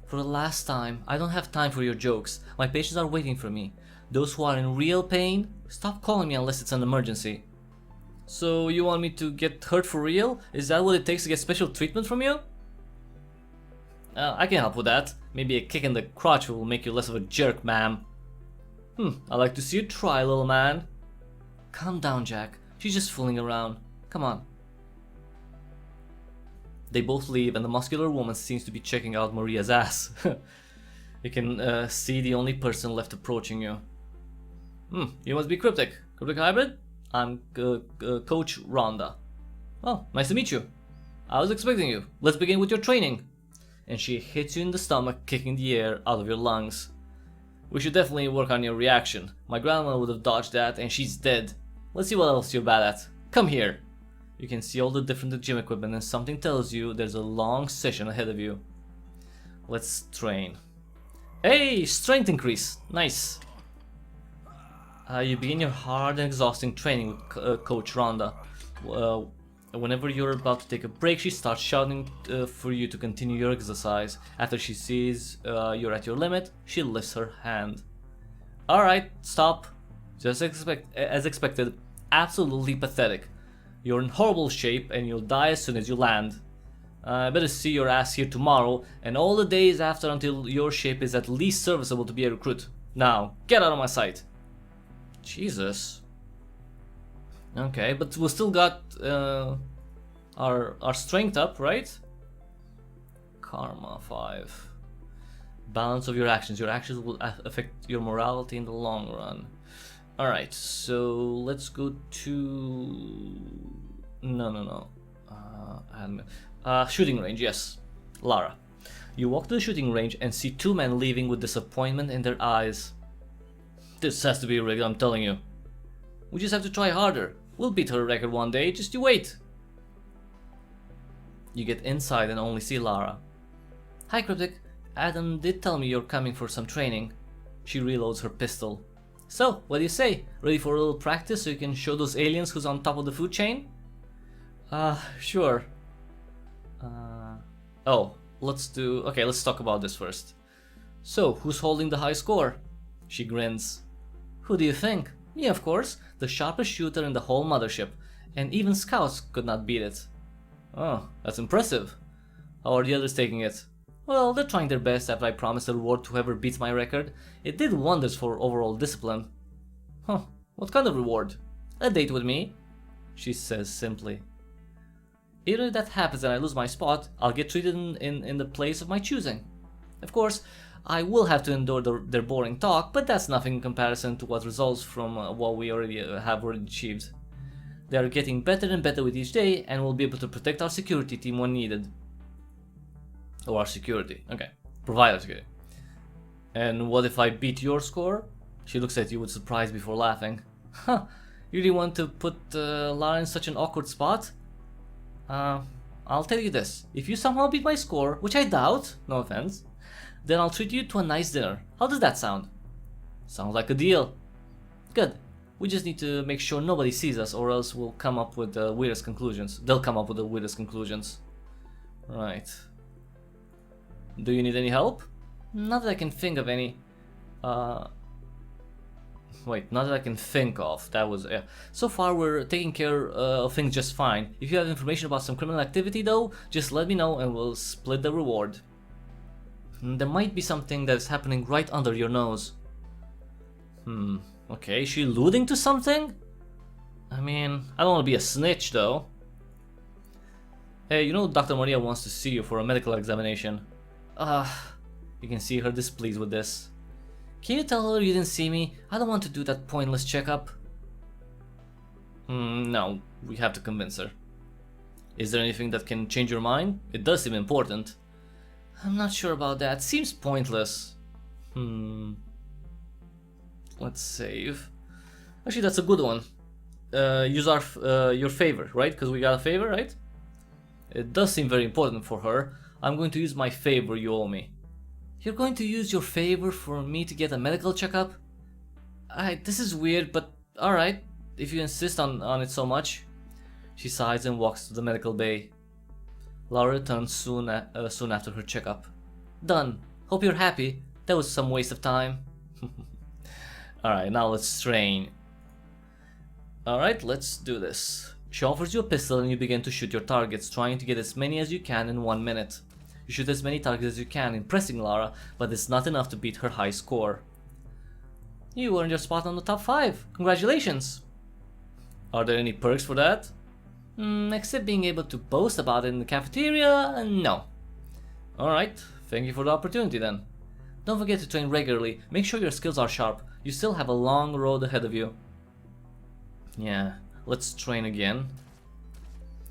For the last time, I don't have time for your jokes. My patients are waiting for me. Those who are in real pain, stop calling me unless it's an emergency. So you want me to get hurt for real? Is that what it takes to get special treatment from you? I can help with that. Maybe a kick in the crotch will make you less of a jerk, ma'am. I'd like to see you try, little man. Calm down, Jack. She's just fooling around. Come on. They both leave and the muscular woman seems to be checking out Maria's ass. You can see the only person left approaching you. You must be Cryptic Hybrid? I'm Coach Rhonda. Oh, nice to meet you. I was expecting you. Let's begin with your training. And she hits you in the stomach, kicking the air out of your lungs. We should definitely work on your reaction. My grandma would have dodged that and she's dead. Let's see what else you're bad at. Come here. You can see all the different gym equipment and something tells you there's a long session ahead of you. Let's train. Hey, strength increase. Nice. You begin your hard and exhausting training with Coach Rhonda. Whenever you're about to take a break, she starts shouting for you to continue your exercise. After she sees you're at your limit, she lifts her hand. Alright, stop. Just as expected. Absolutely pathetic. You're in horrible shape and you'll die as soon as you land. I better see your ass here tomorrow and all the days after until your shape is at least serviceable to be a recruit. Now, get out of my sight. Jesus. Okay, but we still got our strength up, right? Karma 5. Balance of your actions. Your actions will affect your morality in the long run. Alright, so let's go to... No. Shooting range, yes. Lara. You walk to the shooting range and see two men leaving with disappointment in their eyes. This has to be rigged, I'm telling you. We just have to try harder. We'll beat her record one day, just you wait. You get inside and only see Lara. Hi, Cryptic. Adam did tell me you're coming for some training. She reloads her pistol. So, what do you say? Ready for a little practice so you can show those aliens who's on top of the food chain? Sure. Okay, let's talk about this first. So, who's holding the high score? She grins. Who do you think? Me, of course, the sharpest shooter in the whole mothership, and even scouts could not beat it. Oh, that's impressive. How are the others taking it? Well, they're trying their best after I promised a reward to whoever beats my record. It did wonders for overall discipline. Huh, what kind of reward? A date with me, she says simply. Even if that happens and I lose my spot, I'll get treated in the place of my choosing. Of course, I will have to endure their boring talk, but that's nothing in comparison to what results from what we already have achieved. They are getting better and better with each day, and we'll be able to protect our security team when needed. Or our security, okay. Provide our security. And what if I beat your score? She looks at you with surprise before laughing. Huh, you really want to put Lara in such an awkward spot? I'll tell you this. If you somehow beat my score, which I doubt, no offense, then I'll treat you to a nice dinner. How does that sound? Sounds like a deal. Good. We just need to make sure nobody sees us or else we'll come up with the weirdest conclusions. They'll come up with the weirdest conclusions. Right. Do you need any help? Not that I can think of any. Wait, not that I can think of. That was... So far we're taking care of things just fine. If you have information about some criminal activity though, just let me know and we'll split the reward. There might be something that's happening right under your nose. Okay, is she alluding to something? I mean, I don't want to be a snitch though. Hey, you know Dr. Maria wants to see you for a medical examination. You can see her displeased with this. Can you tell her you didn't see me? I don't want to do that pointless checkup. No, we have to convince her. Is there anything that can change your mind? It does seem important. I'm not sure about that. Seems pointless. Let's save. Actually, that's a good one. Use your favor, right? Because we got a favor, right? It does seem very important for her. I'm going to use my favor you owe me. You're going to use your favor for me to get a medical checkup? This is weird, but alright, if you insist on it so much. She sighs and walks to the medical bay. Lara returns soon after her checkup. Done. Hope you're happy. That was some waste of time. Alright, now let's train. Alright, let's do this. She offers you a pistol and you begin to shoot your targets, trying to get as many as you can in 1 minute. You shoot as many targets as you can, impressing Lara, but it's not enough to beat her high score. You earned your spot on the top 5. Congratulations! Are there any perks for that? Except being able to boast about it in the cafeteria, no. Alright, thank you for the opportunity then. Don't forget to train regularly, make sure your skills are sharp. You still have a long road ahead of you. Yeah, let's train again.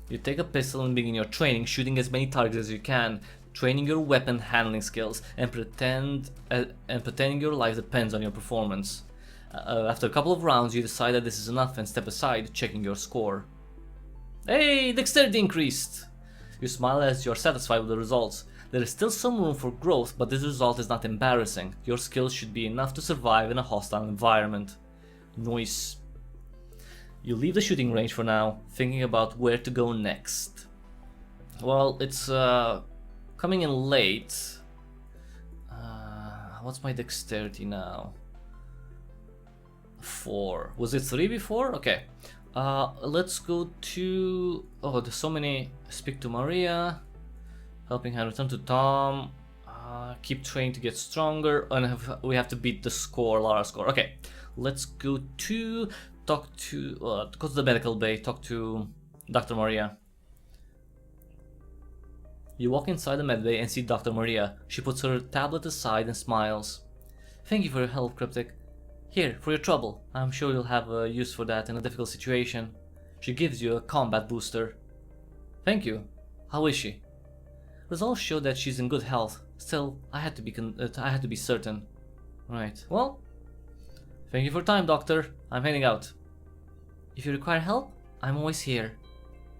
You take a pistol and begin your training, shooting as many targets as you can, training your weapon handling skills, and pretending your life depends on your performance. After a couple of rounds, you decide that this is enough and step aside, checking your score. Hey, dexterity increased! You smile as you're satisfied with the results. There is still some room for growth, but this result is not embarrassing. Your skills should be enough to survive in a hostile environment. Nice. You leave the shooting range for now, thinking about where to go next. Well, it's coming in late. What's my dexterity now? 4. Was it 3 before? Okay. Let's go to... Oh, there's so many. Speak to Maria. Helping hand, return to Tom. Keep training to get stronger. And we have to beat the score, Lara's score. Okay. Let's go to... go to the medical bay, talk to Dr. Maria. You walk inside the med bay and see Dr. Maria. She puts her tablet aside and smiles. Thank you for your help, Cryptic. Here, for your trouble. I'm sure you'll have a use for that in a difficult situation. She gives you a combat booster. Thank you. How is she? Results show that she's in good health. Still, I had to be certain. Right. Well, thank you for your time, Doctor. I'm heading out. If you require help, I'm always here.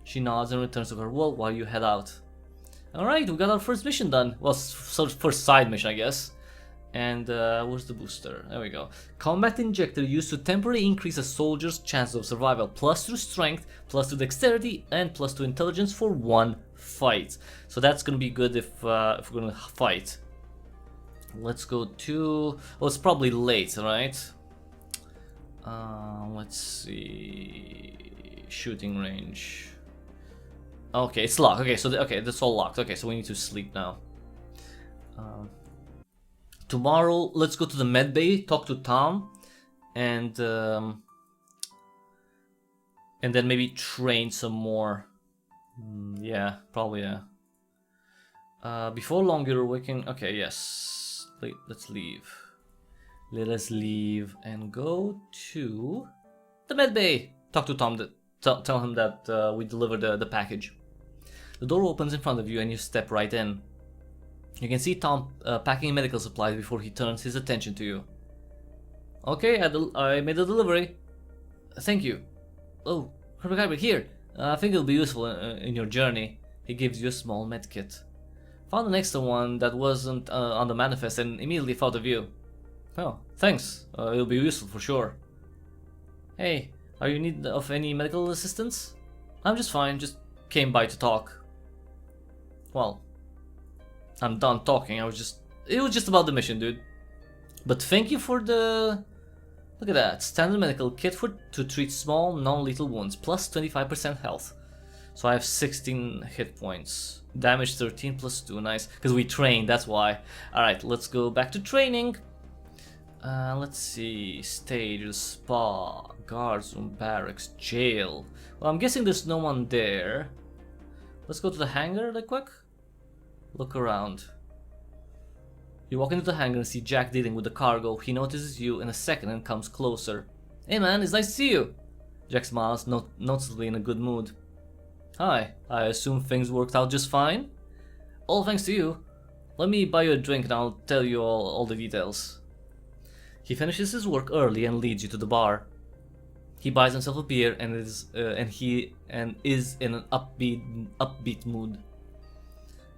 She nods and returns to her wall while you head out. Alright, we got our first mission done. Well, first side mission, I guess. And where's the booster? There we go. Combat injector used to temporarily increase a soldier's chances of survival. +2 strength, +2 dexterity, and +2 intelligence for 1 fight. So that's gonna be good if we're gonna fight. Let's go to... Well, it's probably late, right? Let's see... Shooting range. Okay, it's locked. Okay, so okay, that's all locked. Okay, so we need to sleep now. Tomorrow, let's go to the med bay, talk to Tom, and then maybe train some more. Yeah, probably, yeah. Before long, you're waking. Okay, yes. Let's leave. Let us leave and go to the med bay. Talk to Tom. Tell him that we delivered the package. The door opens in front of you and you step right in. You can see Tom packing medical supplies before he turns his attention to you. Okay, I made the delivery. Thank you. Oh, cryptic hybrid, here. I think it'll be useful in your journey. He gives you a small med kit. Found an extra one that wasn't on the manifest and immediately thought of you. Oh, thanks. It'll be useful for sure. Hey, are you in need of any medical assistance? I'm just fine, just came by to talk. Well, I'm done talking. It was just about the mission, dude. But thank you for the... Look at that. Standard medical kit to treat small, non-lethal wounds. Plus 25% health. So I have 16 hit points. Damage 13 plus 2. Nice. Because we trained, that's why. Alright, let's go back to training. Let's see. Stage, spa, guards room, barracks, jail. Well, I'm guessing there's no one there. Let's go to the hangar really quick. Look around. You walk into the hangar and see Jack dealing with the cargo. He notices you in a second and comes closer. Hey man, it's nice to see you. Jack smiles, noticeably in a good mood. Hi, I assume things worked out just fine? All thanks to you. Let me buy you a drink and I'll tell you all the details. He finishes his work early and leads you to the bar. He buys himself a beer and is in an upbeat mood.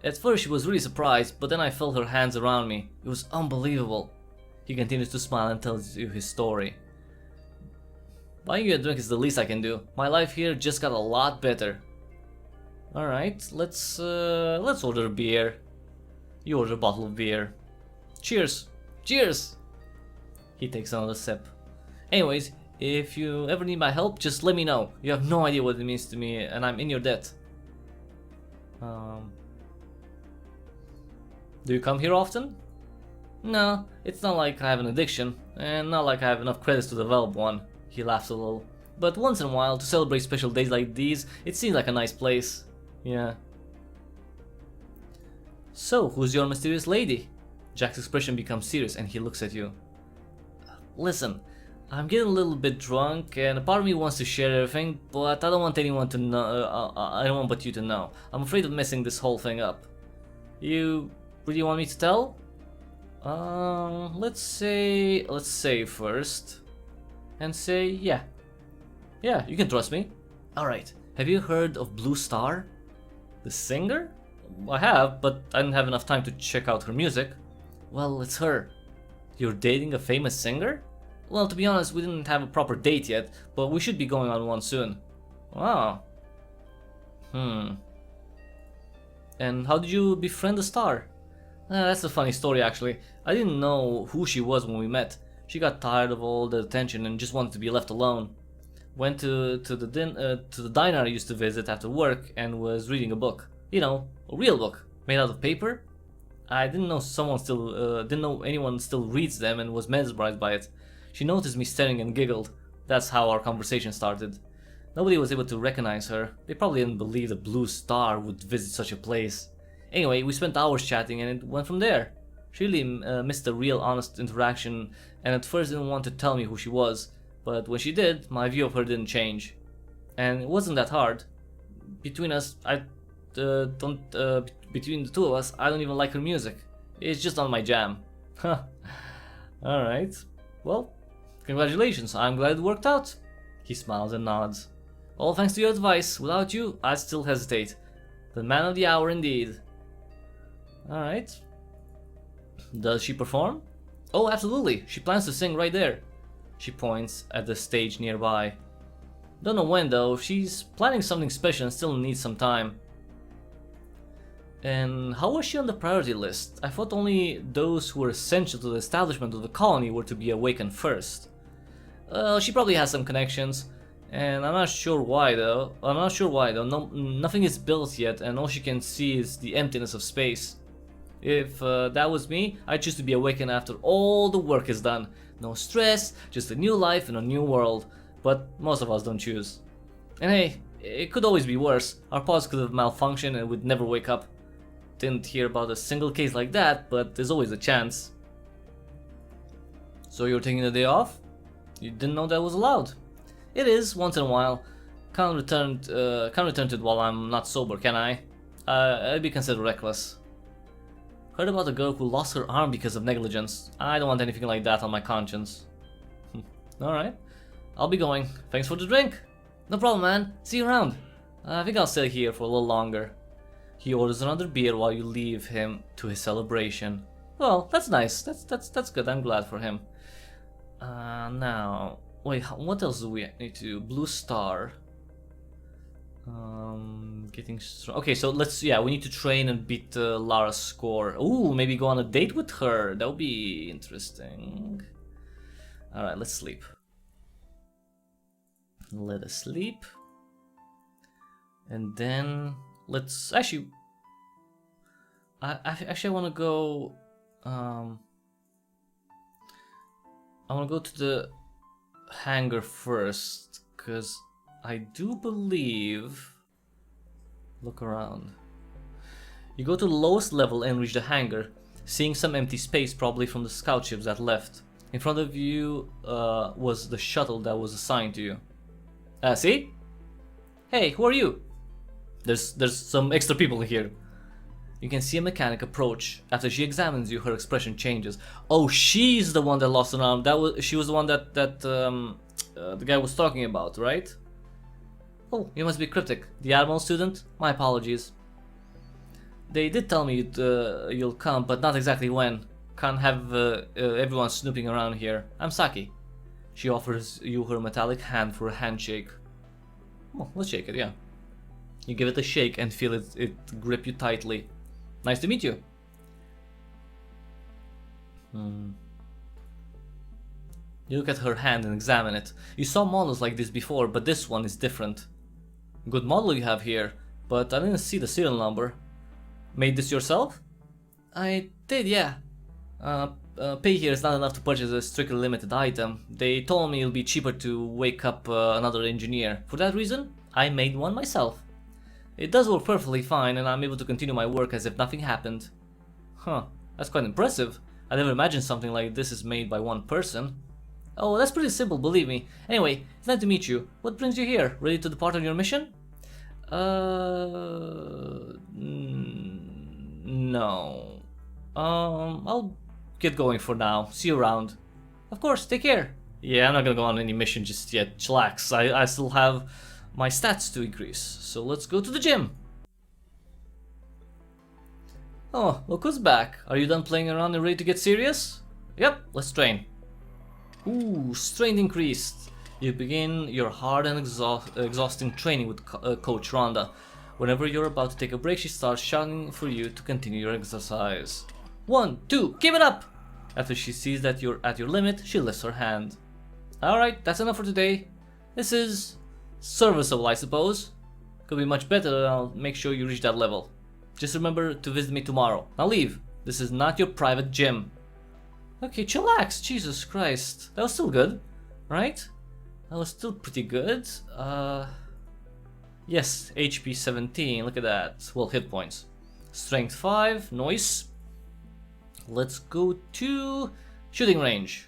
At first she was really surprised, but then I felt her hands around me. It was unbelievable. He continues to smile and tells you his story. Buying you a drink is the least I can do. My life here just got a lot better. Alright, let's order a beer. You order a bottle of beer. Cheers! Cheers! He takes another sip. Anyways, if you ever need my help, just let me know. You have no idea what it means to me and I'm in your debt. Do you come here often? No, it's not like I have an addiction, and not like I have enough credits to develop one. He laughs a little. But once in a while, to celebrate special days like these, it seems like a nice place. Yeah. So, who's your mysterious lady? Jack's expression becomes serious and he looks at you. Listen, I'm getting a little bit drunk and a part of me wants to share everything, but I don't want anyone to know, I don't want but you to know. I'm afraid of messing this whole thing up. You really want me to tell? Let's say first. And say, yeah. Yeah, you can trust me. Alright, have you heard of Blue Star? The singer? I have, but I didn't have enough time to check out her music. Well, it's her. You're dating a famous singer? Well, to be honest, we didn't have a proper date yet, but we should be going on one soon. Wow. And how did you befriend the star? That's a funny story actually. I didn't know who she was when we met. She got tired of all the attention and just wanted to be left alone. Went to the diner I used to visit after work and was reading a book. You know, a real book, made out of paper. I didn't know anyone still reads them and was mesmerized by it. She noticed me staring and giggled. That's how our conversation started. Nobody was able to recognize her. They probably didn't believe the Blue Star would visit such a place. Anyway, we spent hours chatting and it went from there. She really missed a real honest interaction and at first didn't want to tell me who she was, but when she did, my view of her didn't change. And it wasn't that hard. Between us, between the two of us, I don't even like her music. It's just not my jam. Huh. Alright. Well, congratulations, I'm glad it worked out. He smiles and nods. All thanks to your advice. Without you, I'd still hesitate. The man of the hour indeed. Alright. Does she perform? Oh, absolutely. She plans to sing right there. She points at the stage nearby. Don't know when though. She's planning something special and still needs some time. And how was she on the priority list? I thought only those who were essential to the establishment of the colony were to be awakened first. She probably has some connections, and I'm not sure why though. Nothing is built yet, and all she can see is the emptiness of space. If that was me, I'd choose to be awakened after all the work is done. No stress, just a new life in a new world. But most of us don't choose. And hey, it could always be worse. Our pods could have malfunctioned and we'd never wake up. Didn't hear about a single case like that, but there's always a chance. So you're taking the day off? You didn't know that was allowed. It is, once in a while. Can't return to it while I'm not sober, can I? I'd be considered reckless. Heard about a girl who lost her arm because of negligence. I don't want anything like that on my conscience. Alright. I'll be going. Thanks for the drink. No problem, man. See you around. I think I'll stay here for a little longer. He orders another beer while you leave him to his celebration. Well, that's nice. That's good. I'm glad for him. Now, wait. What else do we need to do? Blue Star. Getting strong. Okay, so we need to train and beat Lara's score. Ooh, maybe go on a date with her. That would be interesting. All right, let's sleep. Let us sleep. And then let's actually. I want to go. I want to go to the hangar first, cause I do believe. Look around. You go to the lowest level and reach the hangar. seeing some empty space, probably from the scout ships that left. In front of you was the shuttle that was assigned to you. See? Hey, who are you? There's some extra people here. You can see a mechanic approach. After she examines you, her expression changes. Oh, she's the one that lost an arm. She was the one that the guy was talking about, right? Oh, you must be Cryptic, the Admiral student. My apologies. They did tell me you'll come, but not exactly when. Can't have everyone snooping around here. I'm Saki. She offers you her metallic hand for a handshake. Oh, let's shake it, yeah. You give it a shake and feel it grip you tightly. Nice to meet you. You look at her hand and examine it. You saw models like this before, but this one is different. Good model you have here, but I didn't see the serial number. Made this yourself? I did, yeah. Pay here is not enough to purchase a strictly limited item. They told me it'll be cheaper to wake up another engineer. For that reason, I made one myself. It does work perfectly fine, and I'm able to continue my work as if nothing happened. Huh, that's quite impressive. I never imagined something like this is made by one person. Oh, that's pretty simple, believe me. Anyway, it's nice to meet you. What brings you here? Ready to depart on your mission? No. I'll get going for now. See you around. Of course, take care. Yeah, I'm not gonna go on any mission just yet. Chillax. I still have my stats to increase, so let's go to the gym. Oh, look who's back. Are you done playing around and ready to get serious? Yep, let's train. Ooh, strength increased. You begin your hard and exhausting training with Coach Rhonda. Whenever you're about to take a break, she starts shouting for you to continue your exercise. 1, 2, keep it up! After she sees that you're at your limit, she lifts her hand. Alright, that's enough for today. This is serviceable, I suppose. Could be much better, and I'll make sure you reach that level. Just remember to visit me tomorrow. Now leave. This is not your private gym. Okay, chillax. Jesus Christ. That was still good, right? That was still pretty good. Yes, HP 17. Look at that. Well, hit points. Strength 5. Noise. Let's go to shooting range.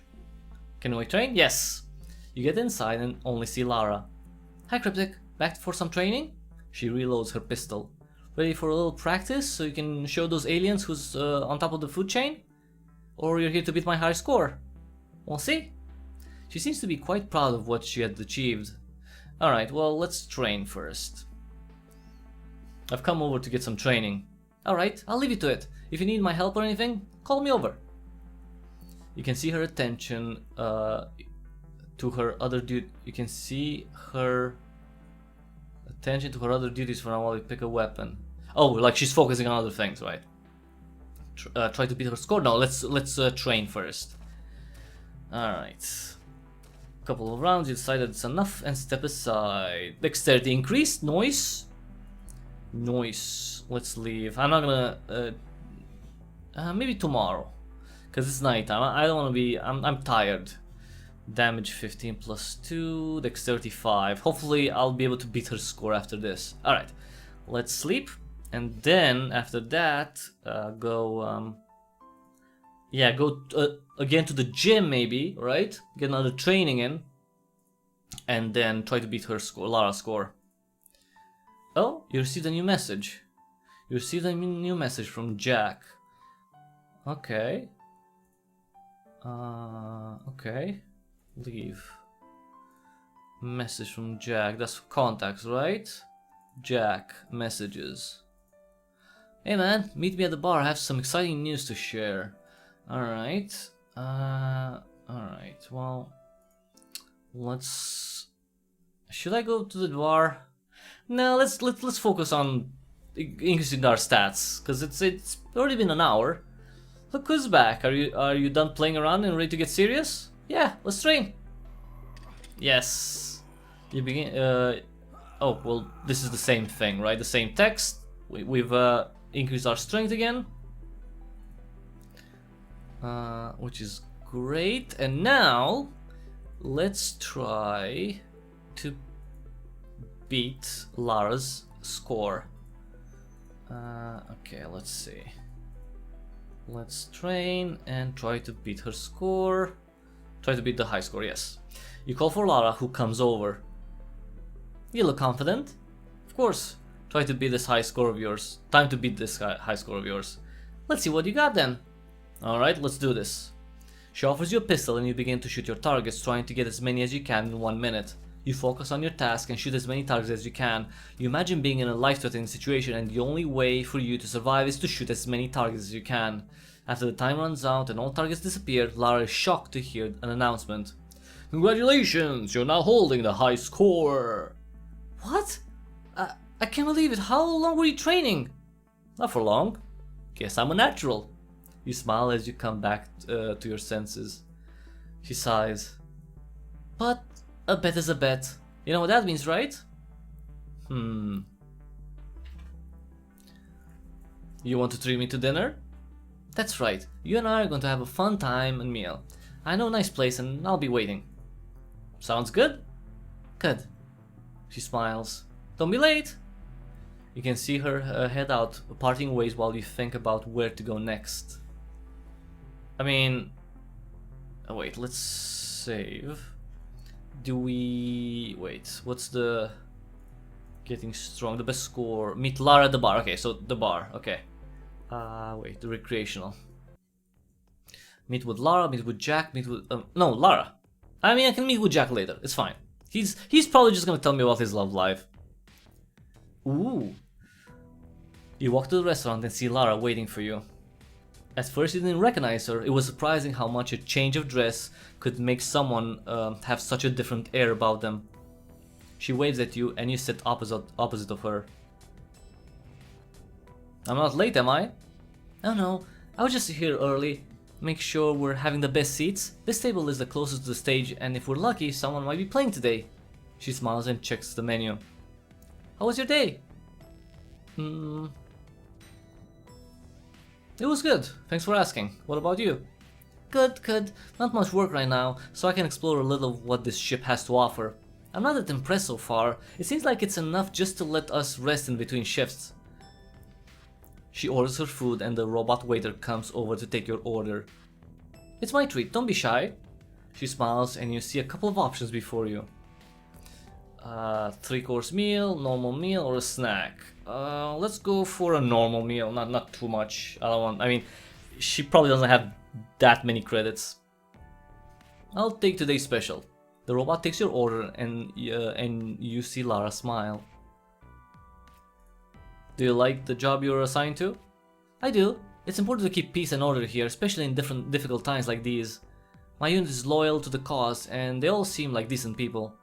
Can we train? Yes. You get inside and only see Lara. Hi, Cryptic. Back for some training? She reloads her pistol. Ready for a little practice so you can show those aliens who's on top of the food chain? Or you're here to beat my high score? We'll see. She seems to be quite proud of what she had achieved. Alright, well, let's train first. I've come over to get some training. Alright, I'll leave you to it. If you need my help or anything, call me over. You can see her attention to her other duty. You can see her attention to her other duties for now while you pick a weapon. Oh, like she's focusing on other things, right? Try to beat her score. No, let's train first. All right. Couple of rounds. You decide that it's enough and step aside. Dexterity increased. Noise. Noise. Let's leave. I'm not gonna. Maybe tomorrow, cause it's nighttime. I don't want to be. I'm tired. Damage 15 plus 2, dexterity 5. Hopefully I'll be able to beat her score after this. Alright, let's sleep. And then after that, go again to the gym maybe, right? Get another training in. And then try to beat her score, Lara's score. Oh, you received a new message. You received a new message from Jack. Okay. Okay. Leave. Message from Jack. That's contacts, right? Jack. Messages. Hey man, meet me at the bar. I have some exciting news to share. Alright. Alright. Well, let's... Should I go to the bar? No, let's focus on increasing our stats, because it's already been an hour. Look who's back. Are you done playing around and ready to get serious? Yeah, let's train. Yes. You begin. Oh well, this is the same thing, right? The same text. We've increased our strength again, which is great. And now, let's try to beat Lara's score. Okay, let's see. Let's train and try to beat her score. Try to beat the high score, yes. You call for Lara, who comes over. You look confident. Of course. Try to beat this high score of yours. Time to beat this high score of yours. Let's see what you got then. Alright, let's do this. She offers you a pistol and you begin to shoot your targets, trying to get as many as you can in 1 minute. You focus on your task and shoot as many targets as you can. You imagine being in a life-threatening situation and the only way for you to survive is to shoot as many targets as you can. After the time runs out and all targets disappear, Lara is shocked to hear an announcement. Congratulations, you're now holding the high score. What? I can't believe it. How long were you training? Not for long. Guess I'm a natural. You smile as you come back to your senses. She sighs. But a bet is a bet. You know what that means, right? You want to treat me to dinner? That's right. You and I are going to have a fun time and meal. I know a nice place and I'll be waiting. Sounds good? Good. She smiles. Don't be late. You can see her head out, parting ways while you think about where to go next. I mean... Oh, wait, let's save. Do we... Wait, what's the... Getting strong, the best score. Meet Lara at the bar. Okay, so the bar, okay. Wait, the recreational. Meet with Lara, meet with Jack, meet with... no, Lara. I mean, I can meet with Jack later, it's fine. He's probably just gonna tell me about his love life. Ooh. You walk to the restaurant and see Lara waiting for you. At first you didn't recognize her. It was surprising how much a change of dress could make someone have such a different air about them. She waves at you and you sit opposite of her. I'm not late, am I? Oh no, I was just here early. Make sure we're having the best seats. This table is the closest to the stage and if we're lucky, someone might be playing today. She smiles and checks the menu. How was your day? It was good, thanks for asking. What about you? Good, good. Not much work right now, so I can explore a little of what this ship has to offer. I'm not that impressed so far. It seems like it's enough just to let us rest in between shifts. She orders her food and the robot waiter comes over to take your order. It's my treat, don't be shy. She smiles and you see a couple of options before you. 3-course meal, normal meal, or a snack. Let's go for a normal meal, not too much. I mean, she probably doesn't have that many credits. I'll take today's special. The robot takes your order and you see Lara smile. Do you like the job you're assigned to? I do. It's important to keep peace and order here, especially in difficult times like these. My unit is loyal to the cause and they all seem like decent people.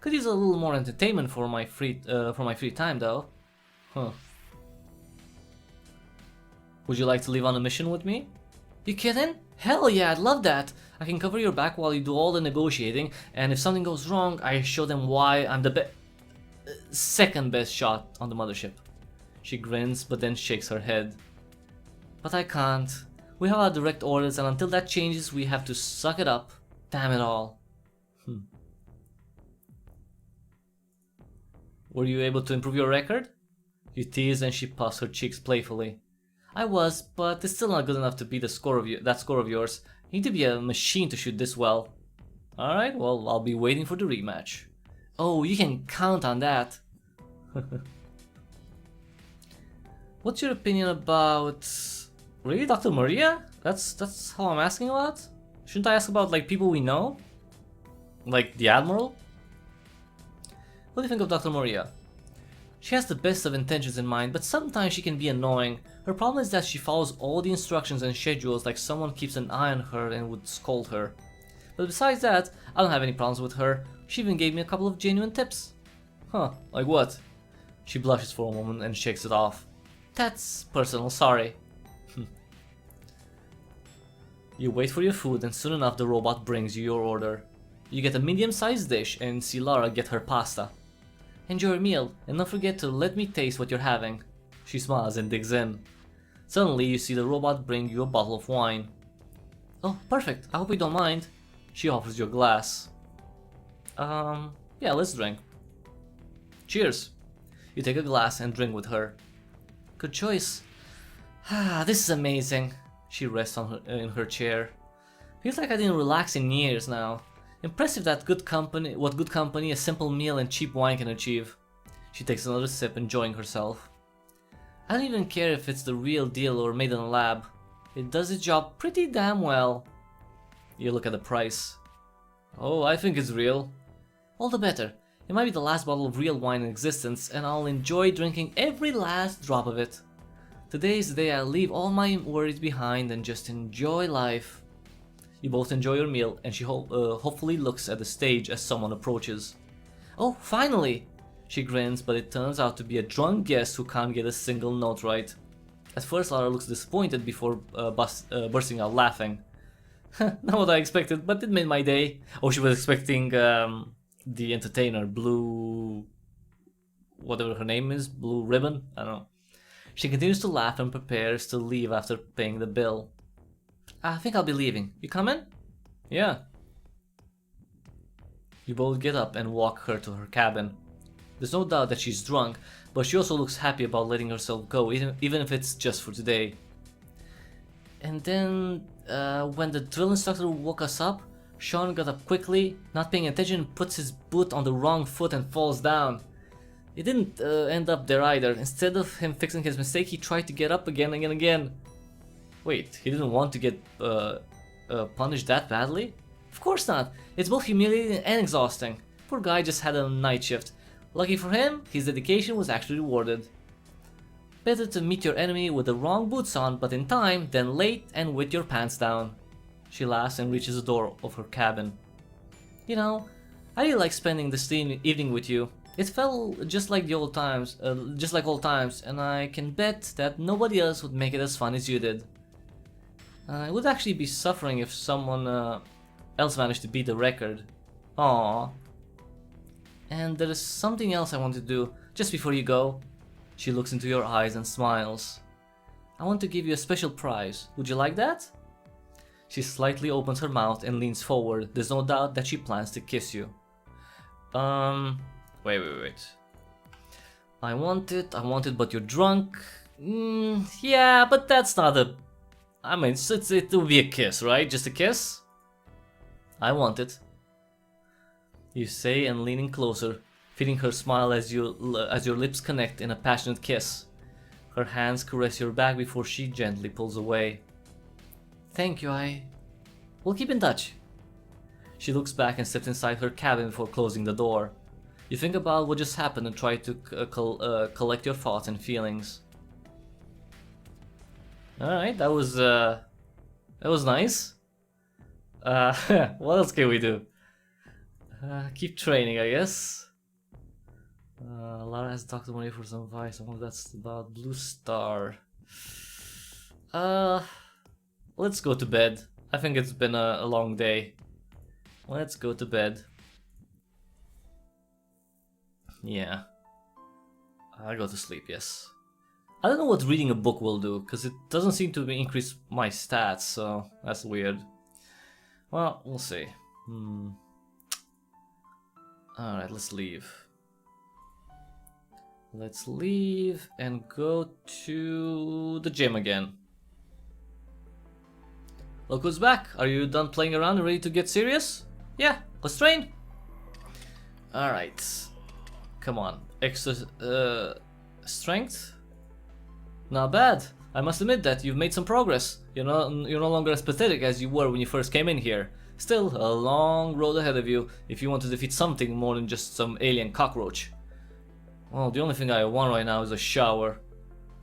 Could use a little more entertainment for my free time though. Huh. Would you like to leave on a mission with me? You kidding? Hell yeah, I'd love that. I can cover your back while you do all the negotiating, and if something goes wrong, I show them why I'm the second best shot on the mothership. She grins, but then shakes her head. But I can't. We have our direct orders, and until that changes, we have to suck it up. Damn it all. Were you able to improve your record? You tease and she puffs her cheeks playfully. I was, but it's still not good enough to beat that score of yours. You need to be a machine to shoot this well. Alright, well, I'll be waiting for the rematch. Oh, you can count on that. What's your opinion about... Really, Dr. Maria? That's how I'm asking about? Shouldn't I ask about, like, people we know? Like the Admiral? What do you think of Dr. Maria? She has the best of intentions in mind, but sometimes she can be annoying. Her problem is that she follows all the instructions and schedules like someone keeps an eye on her and would scold her. But besides that, I don't have any problems with her. She even gave me a couple of genuine tips. Huh, like what? She blushes for a moment and shakes it off. That's personal, sorry. You wait for your food and soon enough the robot brings you your order. You get a medium-sized dish and see Lara get her pasta. Enjoy your meal and don't forget to let me taste what you're having. She smiles and digs in. Suddenly you see the robot bring you a bottle of wine. Oh, perfect, I hope you don't mind. She offers you a glass. Yeah, let's drink. Cheers. You take a glass and drink with her. Good choice. Ah, this is amazing. She rests in her chair. Feels like I didn't relax in years now. Impressive that what good company, a simple meal and cheap wine can achieve. She takes another sip, enjoying herself. I don't even care if it's the real deal or made in a lab. It does its job pretty damn well. You look at the price. Oh, I think it's real. All the better. It might be the last bottle of real wine in existence, and I'll enjoy drinking every last drop of it. Today's the day I'll leave all my worries behind and just enjoy life. You both enjoy your meal, and she hopefully looks at the stage as someone approaches. Oh, finally! She grins, but it turns out to be a drunk guest who can't get a single note right. At first, Lara looks disappointed before bursting out laughing. Not what I expected, but it made my day. Oh, she was expecting the entertainer, Blue... whatever her name is, Blue Ribbon? I don't know. She continues to laugh and prepares to leave after paying the bill. I think I'll be leaving. You coming? Yeah. You both get up and walk her to her cabin. There's no doubt that she's drunk, but she also looks happy about letting herself go, even if it's just for today. And then, when the drill instructor woke us up, Sean got up quickly, not paying attention, puts his boot on the wrong foot and falls down. It didn't end up there either. Instead of him fixing his mistake, he tried to get up again and again. Wait, he didn't want to get punished that badly? Of course not. It's both humiliating and exhausting. Poor guy just had a night shift. Lucky for him, his dedication was actually rewarded. Better to meet your enemy with the wrong boots on, but in time, than late and with your pants down. She laughs and reaches the door of her cabin. You know, I really like spending this evening with you. It felt just like old times, and I can bet that nobody else would make it as fun as you did. I would actually be suffering if someone else managed to beat the record. Aww. And there is something else I want to do, just before you go. She looks into your eyes and smiles. I want to give you a special prize. Would you like that? She slightly opens her mouth and leans forward. There's no doubt that she plans to kiss you. Wait. I want it, but you're drunk. Yeah, but that's not a... I mean, it will be a kiss, right? Just a kiss? I want it. You say and leaning closer, feeling her smile as your lips connect in a passionate kiss. Her hands caress your back before she gently pulls away. Thank you, we'll keep in touch. She looks back and steps inside her cabin before closing the door. You think about what just happened and try to collect your thoughts and feelings. Alright, that was nice. What else can we do? Keep training, I guess. Lara has talked to Maria for some advice. Some of that's about Blue Star. Let's go to bed. I think it's been a long day. Let's go to bed. Yeah. I'll go to sleep, yes. I don't know what reading a book will do, because it doesn't seem to increase my stats, so that's weird. Well, we'll see. Alright, let's leave. Let's leave and go to the gym again. Look who's back. Are you done playing around and ready to get serious? Yeah, let's train. Alright. Come on. Extra strength? Not bad. I must admit that you've made some progress. You're no longer as pathetic as you were when you first came in here. Still, a long road ahead of you if you want to defeat something more than just some alien cockroach. Well, the only thing I want right now is a shower.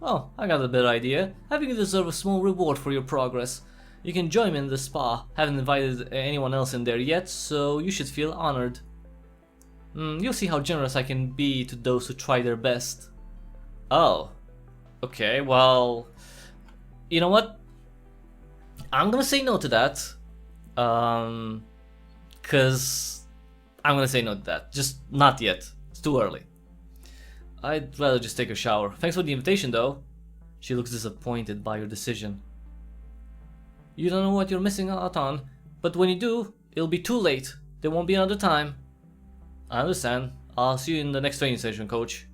Oh, I got a better idea. I think you deserve a small reward for your progress. You can join me in the spa. Haven't invited anyone else in there yet, so you should feel honored. You'll see how generous I can be to those who try their best. Oh. Okay, well... You know what? I'm gonna say no to that. Cause... I'm gonna say no to that. Just not yet. It's too early. I'd rather just take a shower. Thanks for the invitation, though. She looks disappointed by your decision. You don't know what you're missing out on, but when you do, it'll be too late. There won't be another time. I understand. I'll see you in the next training session, coach.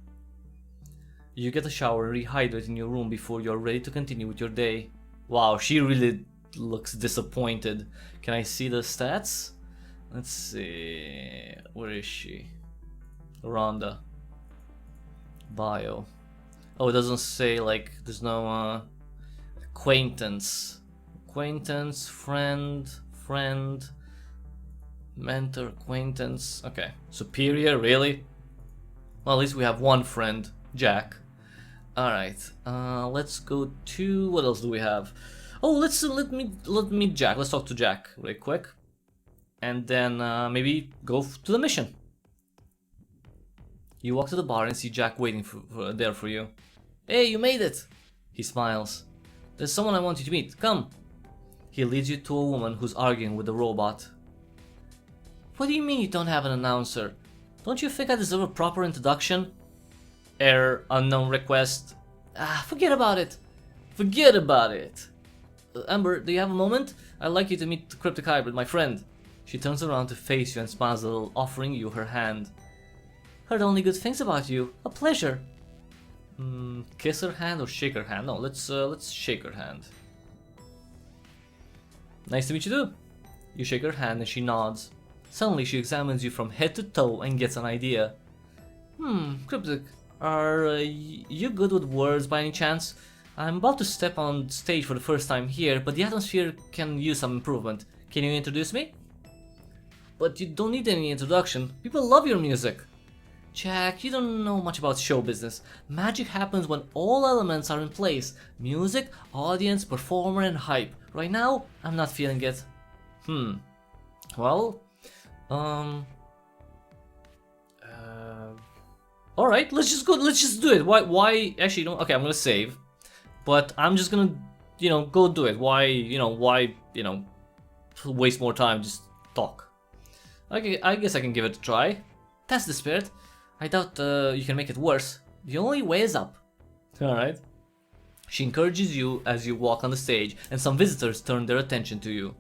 You get a shower and rehydrate in your room before you're ready to continue with your day. Wow, she really looks disappointed. Can I see the stats? Let's see. Where is she? Rhonda. Bio. Oh, it doesn't say, like, there's no acquaintance. Acquaintance, friend, mentor, acquaintance. Okay. Superior, really? Well, at least we have one friend, Jack. Alright. Let's go to, what else do we have? Oh, let me meet Jack. Let's talk to Jack real quick. And then maybe go to the mission. You walk to the bar and see Jack waiting there for you. Hey, you made it! He smiles. There's someone I want you to meet. Come! He leads you to a woman who's arguing with a robot. What do you mean you don't have an announcer? Don't you think I deserve a proper introduction? Error, unknown request. Ah, forget about it. Forget about it. Amber, do you have a moment? I'd like you to meet the Cryptic Hybrid, my friend. She turns around to face you and smiles a little, offering you her hand. Heard only good things about you. A pleasure. Kiss her hand or shake her hand? No, let's shake her hand. Nice to meet you too. You shake her hand and she nods. Suddenly she examines you from head to toe and gets an idea. Cryptic, are you good with words by any chance? I'm about to step on stage for the first time here, but the atmosphere can use some improvement. Can you introduce me? But you don't need any introduction. People love your music. Jack, you don't know much about show business. Magic happens when all elements are in place. Music, audience, performer, and hype. Right now, I'm not feeling it. Well, alright, let's just go, let's just do it. Why, actually, no, okay, I'm gonna save. But I'm just gonna, go do it. Why, waste more time, just talk. Okay, I guess I can give it a try. That's the spirit. I doubt you can make it worse. The only way is up. Alright. She encourages you as you walk on the stage, and some visitors turn their attention to you.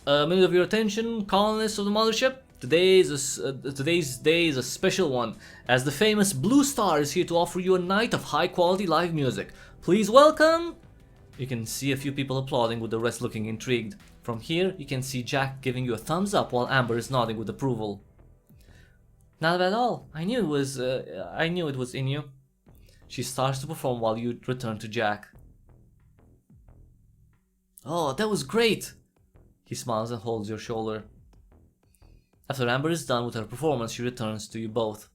A minute of your attention, colonists of the mothership. Today's day is a special one, as the famous Blue Star is here to offer you a night of high-quality live music. Please welcome! You can see a few people applauding, with the rest looking intrigued. From here, you can see Jack giving you a thumbs up while Amber is nodding with approval. Not bad at all. I knew it was in you. She starts to perform while you return to Jack. Oh, that was great! He smiles and holds your shoulder. After Amber is done with her performance, she returns to you both.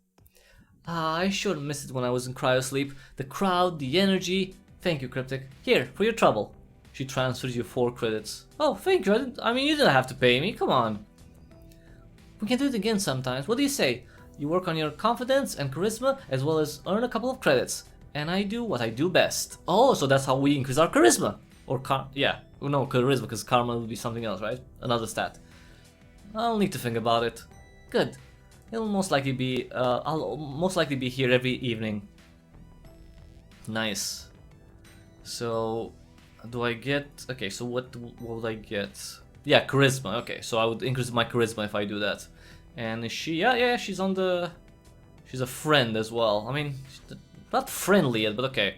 I sure missed it when I was in cryo sleep. The crowd, the energy. Thank you, Cryptic. Here, for your trouble. She transfers you 4 credits. Oh, thank you. I mean, you didn't have to pay me. Come on. We can do it again sometimes. What do you say? You work on your confidence and charisma, as well as earn a couple of credits. And I do what I do best. Oh, so that's how we increase our charisma. Or yeah. No, charisma, because karma will be something else, right? Another stat. I'll need to think about it. Good. I'll most likely be here every evening. Nice. So, do I get... Okay, so what would I get? Yeah, charisma. Okay, so I would increase my charisma if I do that. And is she... Yeah, she's on the... She's a friend as well. I mean, not friendly yet, but okay.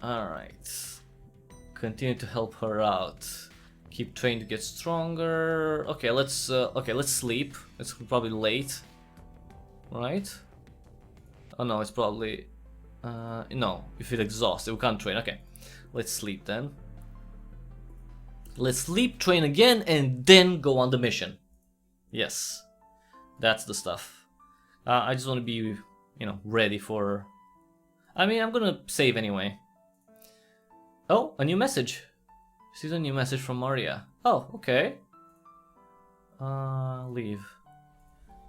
Alright. Continue to help her out. Keep training to get stronger. Okay, let's sleep. It's probably late, right? Oh no, it's probably no. You feel exhausted. We can't train. Okay, let's sleep then. Let's sleep, train again, and then go on the mission. Yes, that's the stuff. I just want to be, ready for. I mean, I'm gonna save anyway. Oh, a new message. Sees a new message from Maria. Oh, okay. Leave.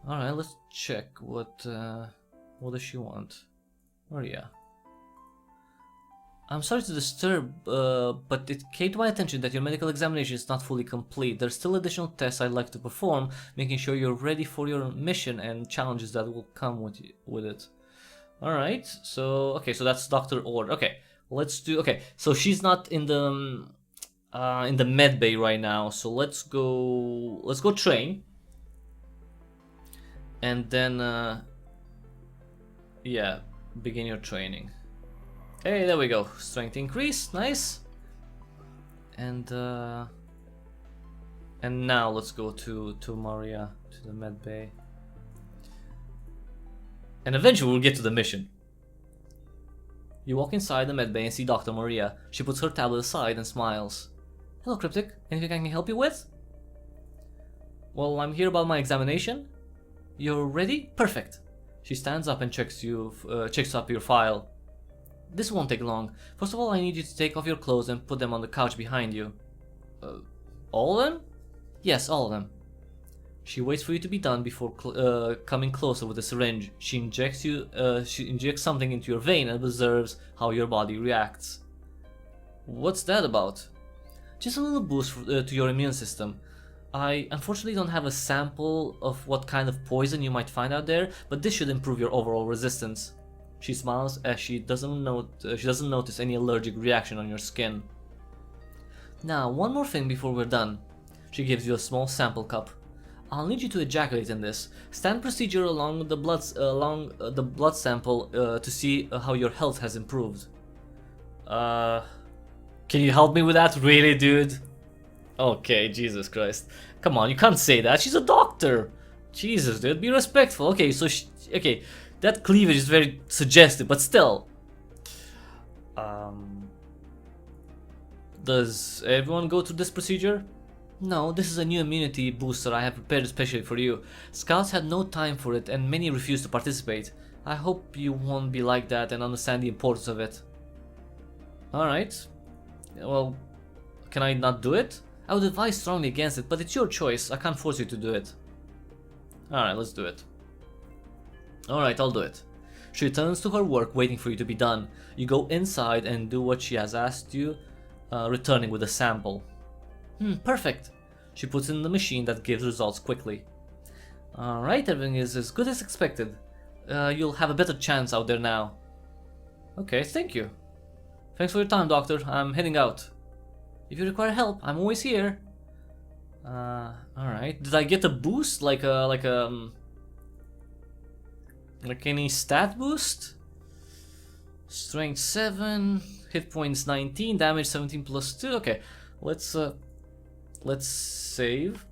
Alright, let's check what does she want? Maria. I'm sorry to disturb, but it came to my attention that your medical examination is not fully complete. There's still additional tests I'd like to perform, making sure you're ready for your mission and challenges that will come with it. Alright, so that's Dr. Ord. Okay, let's do. Okay, so she's not in the med bay right now, so let's go train, and then yeah, Begin your training. Hey, there we go. Strength increase, nice. And now let's go to Maria, to the med bay. And eventually we'll get to the mission. You walk inside the med bay and see Dr. Maria. She puts her tablet aside and smiles. Hello, Cryptic. Anything I can help you with? Well, I'm here about my examination. You're ready? Perfect. She stands up and checks up your file. This won't take long. First of all, I need you to take off your clothes and put them on the couch behind you. All of them? Yes, all of them. She waits for you to be done before coming closer with a syringe. She injects something into your vein and observes how your body reacts. What's that about? Just a little boost to your immune system. I unfortunately don't have a sample of what kind of poison you might find out there, but this should improve your overall resistance. She smiles as she doesn't notice any allergic reaction on your skin. Now, one more thing before we're done. She gives you a small sample cup. I'll need you to ejaculate in this. Stand procedure along the blood sample to see how your health has improved. Can you help me with that, really, dude? Okay, Jesus Christ. Come on, you can't say that. She's a doctor. Jesus, dude, be respectful. Okay, so okay, that cleavage is very suggestive, but still. Does everyone go through this procedure? No, this is a new immunity booster I have prepared especially for you. Scouts had no time for it and many refused to participate. I hope you won't be like that and understand the importance of it. Alright. Well, can I not do it? I would advise strongly against it, but it's your choice. I can't force you to do it. Alright, let's do it. Alright, I'll do it. She returns to her work waiting for you to be done. You go inside and do what she has asked you, returning with a sample. Perfect. She puts it in the machine that gives results quickly. Alright, everything is as good as expected. You'll have a better chance out there now. Okay, thank you. Thanks for your time, Doctor. I'm heading out. If you require help, I'm always here. Alright. Did I get a boost? Like any stat boost? Strength 7, hit points 19, damage 17 plus 2. Okay, let's save.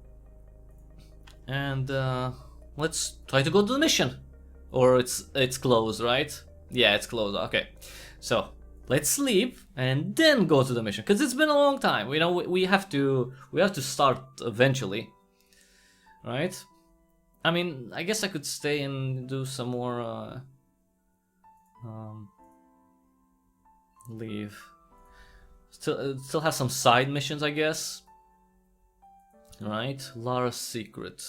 And let's try to go to the mission. Or it's closed, right? Yeah, it's closed. Okay. So, let's sleep and then go to the mission, because it's been a long time. You know, we have to start eventually, right? I mean, I guess I could stay and do some more leave. Still have some side missions, I guess. Right, Lara's secret.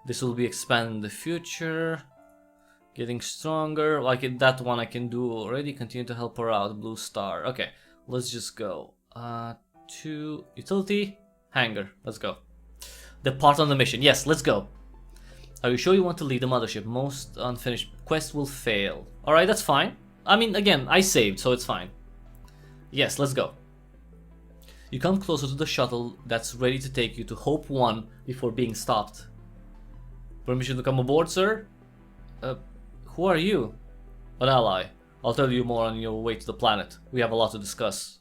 This will be expanded in the future. Getting stronger, like that one I can do already. Continue to help her out, blue star. Okay, let's just go. To utility, hangar, let's go. Depart on the mission, yes, let's go. Are you sure you want to leave the mothership? Most unfinished quests will fail. Alright, that's fine. I mean, again, I saved, so it's fine. Yes, let's go. You come closer to the shuttle that's ready to take you to Hope 1 before being stopped. Permission to come aboard, sir? Who are you? An ally. I'll tell you more on your way to the planet. We have a lot to discuss.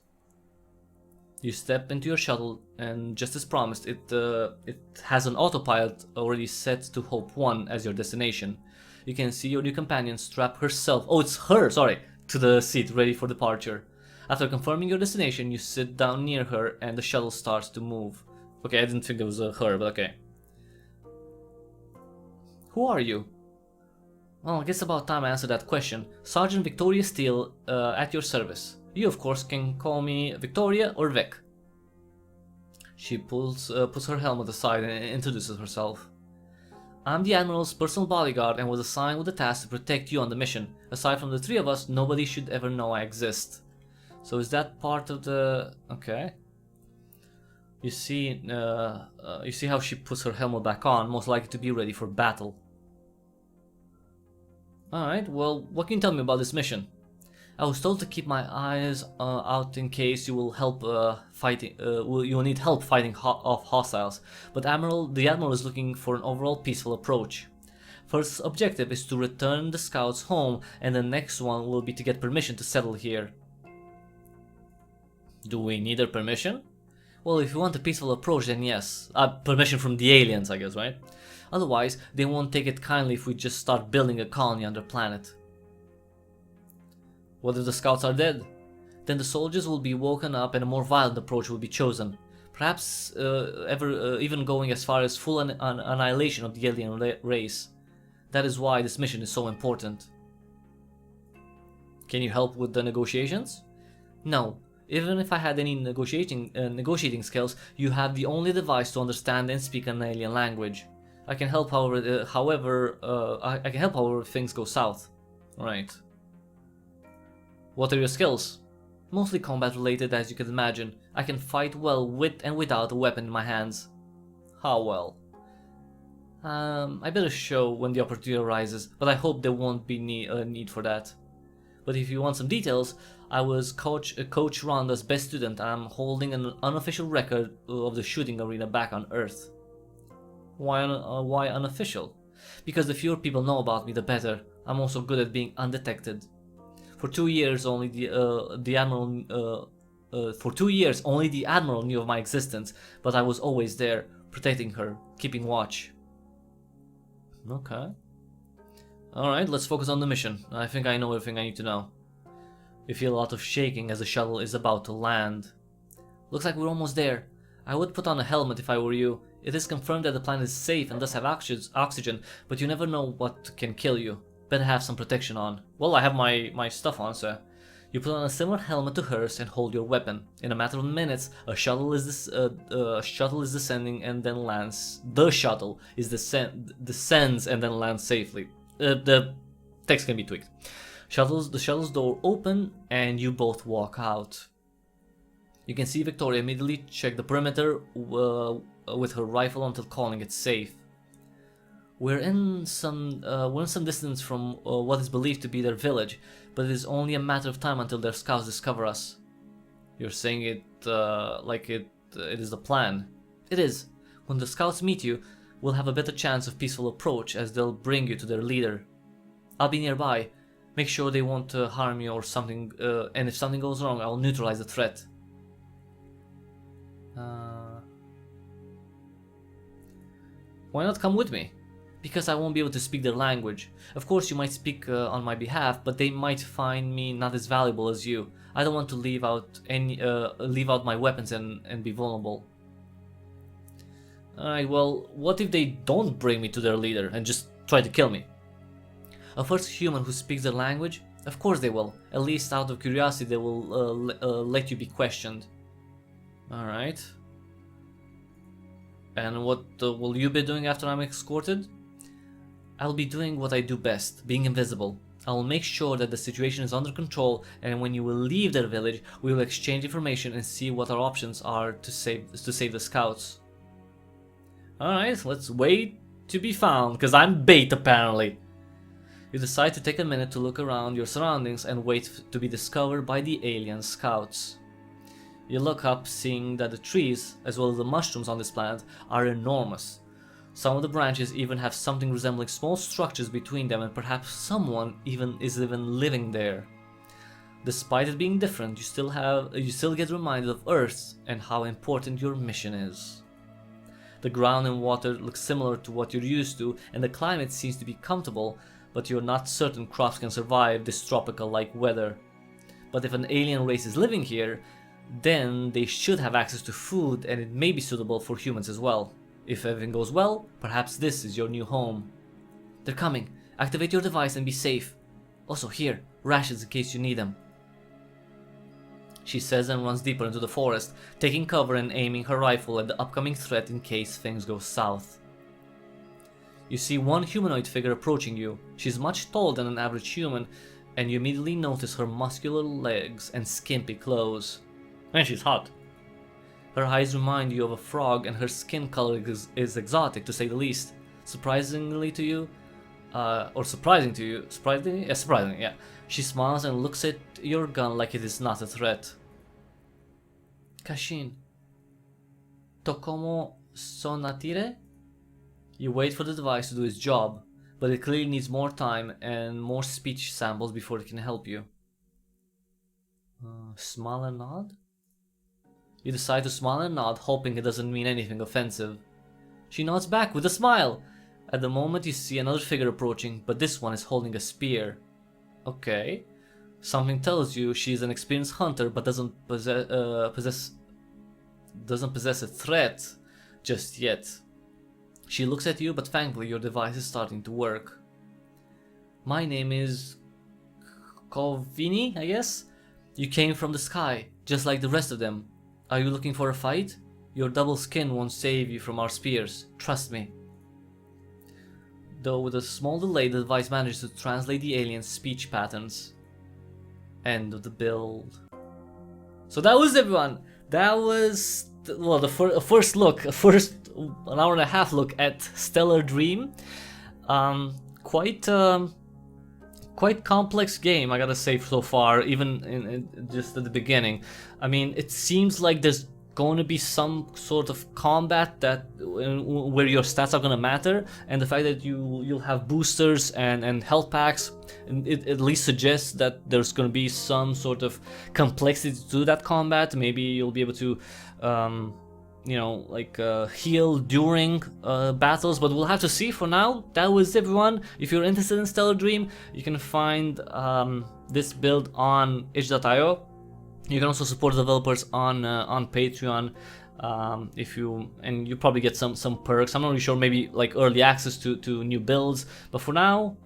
You step into your shuttle, and just as promised, it has an autopilot already set to Hope 1 as your destination. You can see your new companion strap herself, oh it's her, sorry, to the seat ready for departure. After confirming your destination, you sit down near her and the shuttle starts to move. Okay, I didn't think there was a her, but okay. Who are you? Well, I guess about time I answered that question. Sergeant Victoria Steele, at your service. You, of course, can call me Victoria or Vic. She puts her helmet aside and introduces herself. I'm the Admiral's personal bodyguard and was assigned with the task to protect you on the mission. Aside from the three of us, nobody should ever know I exist. So is that part of the... okay. You see how she puts her helmet back on, most likely to be ready for battle. Alright, well, what can you tell me about this mission? I was told to keep my eyes out in case you will help you will need help fighting off hostiles, but the Admiral is looking for an overall peaceful approach. First objective is to return the scouts home, and the next one will be to get permission to settle here. Do we need their permission? Well, if you want a peaceful approach, then yes. Permission from the aliens, I guess, right? Otherwise, they won't take it kindly if we just start building a colony on their planet. What if the scouts are dead? Then the soldiers will be woken up and a more violent approach will be chosen. Perhaps even going as far as full annihilation of the alien race. That is why this mission is so important. Can you help with the negotiations? No. Even if I had any negotiating skills, you have the only device to understand and speak an alien language. I can help however things go south. Right. What are your skills? Mostly combat related, as you can imagine. I can fight well with and without a weapon in my hands. How well? I better show when the opportunity arises, but I hope there won't be a need for that. But if you want some details, I was Coach Rhonda's best student and I'm holding an unofficial record of the shooting arena back on Earth. Why unofficial? Because the fewer people know about me, the better. I'm also good at being undetected. For 2 years, only the Admiral knew of my existence, but I was always there, protecting her, keeping watch. Okay. Alright, let's focus on the mission. I think I know everything I need to know. We feel a lot of shaking as the shuttle is about to land. Looks like we're almost there. I would put on a helmet if I were you. It is confirmed that the planet is safe and does have oxygen, but you never know what can kill you. Better have some protection on. Well, I have my stuff on, so... You put on a similar helmet to hers and hold your weapon. In a matter of minutes, a shuttle is descending and then lands. The shuttle descends and then lands safely. The text can be tweaked. The shuttle's door open and you both walk out. You can see Victoria immediately check the perimeter with her rifle until calling it safe. We're in some distance from what is believed to be their village, but it is only a matter of time until their scouts discover us. You're saying it like it is the plan. It is. When the scouts meet you, we'll have a better chance of peaceful approach as they'll bring you to their leader. I'll be nearby. Make sure they won't harm you or something, and if something goes wrong, I'll neutralize the threat. Why not come with me? Because I won't be able to speak their language. Of course, you might speak on my behalf, but they might find me not as valuable as you. I don't want to leave out my weapons and be vulnerable. Alright, well, what if they don't bring me to their leader and just try to kill me? A first human who speaks their language? Of course they will. At least out of curiosity they will let you be questioned. Alright. And what will you be doing after I'm escorted? I'll be doing what I do best, being invisible. I will make sure that the situation is under control, and when you will leave their village, we will exchange information and see what our options are to save the scouts. Alright, let's wait to be found, because I'm bait apparently. You decide to take a minute to look around your surroundings and wait to be discovered by the alien scouts. You look up, seeing that the trees, as well as the mushrooms on this planet, are enormous. Some of the branches even have something resembling small structures between them, and perhaps someone is even living there. Despite it being different, you still get reminded of Earth and how important your mission is. The ground and water look similar to what you're used to, and the climate seems to be comfortable, but you're not certain crops can survive this tropical-like weather. But if an alien race is living here, then they should have access to food, and it may be suitable for humans as well. If everything goes well, perhaps this is your new home. They're coming. Activate your device and be safe. Also here, rations in case you need them. She says and runs deeper into the forest, taking cover and aiming her rifle at the upcoming threat in case things go south. You see one humanoid figure approaching you. She's much taller than an average human, and you immediately notice her muscular legs and skimpy clothes. And she's hot. Her eyes remind you of a frog, and her skin color is exotic to say the least. Surprising to you. Surprisingly, yeah. She smiles and looks at your gun like it is not a threat. Kashin. Tokomo sonatire? You wait for the device to do its job. but it clearly needs more time and more speech samples before it can help you. Smile and nod? You decide to smile and nod, hoping it doesn't mean anything offensive. She nods back with a smile. At the moment you see another figure approaching, but this one is holding a spear. Okay. Something tells you she is an experienced hunter, but doesn't possess a threat just yet. She looks at you, but thankfully your device is starting to work. My name is Kovini, I guess? You came from the sky, just like the rest of them. Are you looking for a fight? Your double skin won't save you from our spears, trust me. Though with a small delay, the device manages to translate the alien's speech patterns. End of the build. So that was everyone. That was, well, the first look, an hour and a half look at Stellar Dream. Quite complex game, I gotta say, so far, even in just at the beginning. I mean, it seems like there's going to be some sort of combat that where your stats are going to matter, and the fact that you'll have boosters and health packs, it at least suggests that there's going to be some sort of complexity to that combat. Maybe you'll be able to heal during battles, but we'll have to see. For now, that was everyone. If you're interested in Stellar Dream, you can find this build on itch.io. You can also support the developers on Patreon you probably get some perks. I'm not really sure, maybe like early access to new builds. But for now,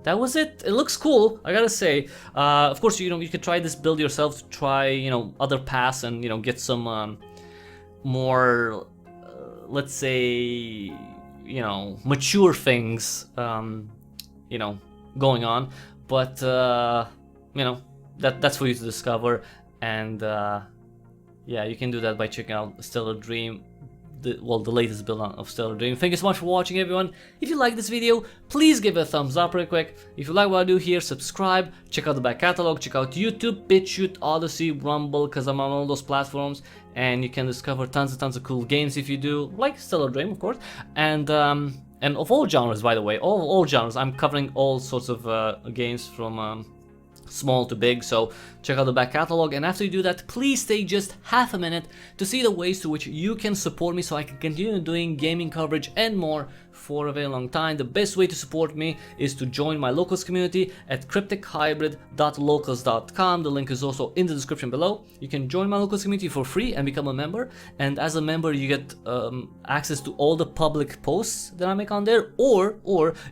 that was it. It looks cool, I gotta say. Of course, you could try this build yourself to try other paths and get some more let's say mature things going on. But that's for you to discover. And yeah, you can do that by checking out Stellar Dream, the latest build of Stellar Dream. Thank you so much for watching, everyone. If you like this video, please give it a thumbs up real quick. If you like what I do here, subscribe, check out the back catalog, check out YouTube, BitChute, Odyssey, Rumble, because I'm on all those platforms, and you can discover tons of cool games if you do, like Stellar Dream, of course, and of all genres, by the way, all genres. I'm covering all sorts of games from small to big, so check out the back catalog. And after you do that, please take just half a minute to see the ways to which you can support me so I can continue doing gaming coverage and more for a very long time. The best way to support me is to join my locals community at cryptichybrid.locals.com. The link is also in the description below. You can join my locals community for free and become a member, and as a member you get access to all the public posts that I make on there, or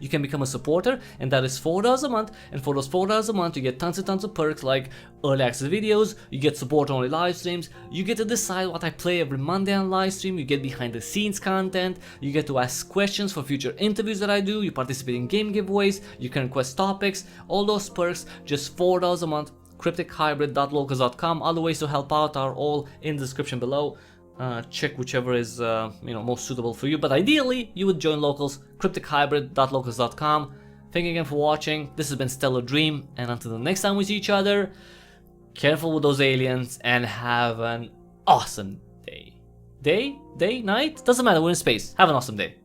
you can become a supporter, and that is $4 a month. And for those $4 a month you get tons of perks like early access videos, you get support only live streams, you get to decide what I play every Monday on live stream, you get behind the scenes content, you get to ask questions for future interviews that I do, you participate in game giveaways, you can request topics, all those perks, just $4 a month. cryptichybrid.locals.com. Other ways to help out are all in the description below. Check whichever is most suitable for you, but ideally you would join locals, cryptichybrid.locals.com. Thank you again for watching. This has been Stellar Dream, and until the next time we see each other, careful with those aliens and have an awesome day. Day? Night? Doesn't matter, we're in space. Have an awesome day.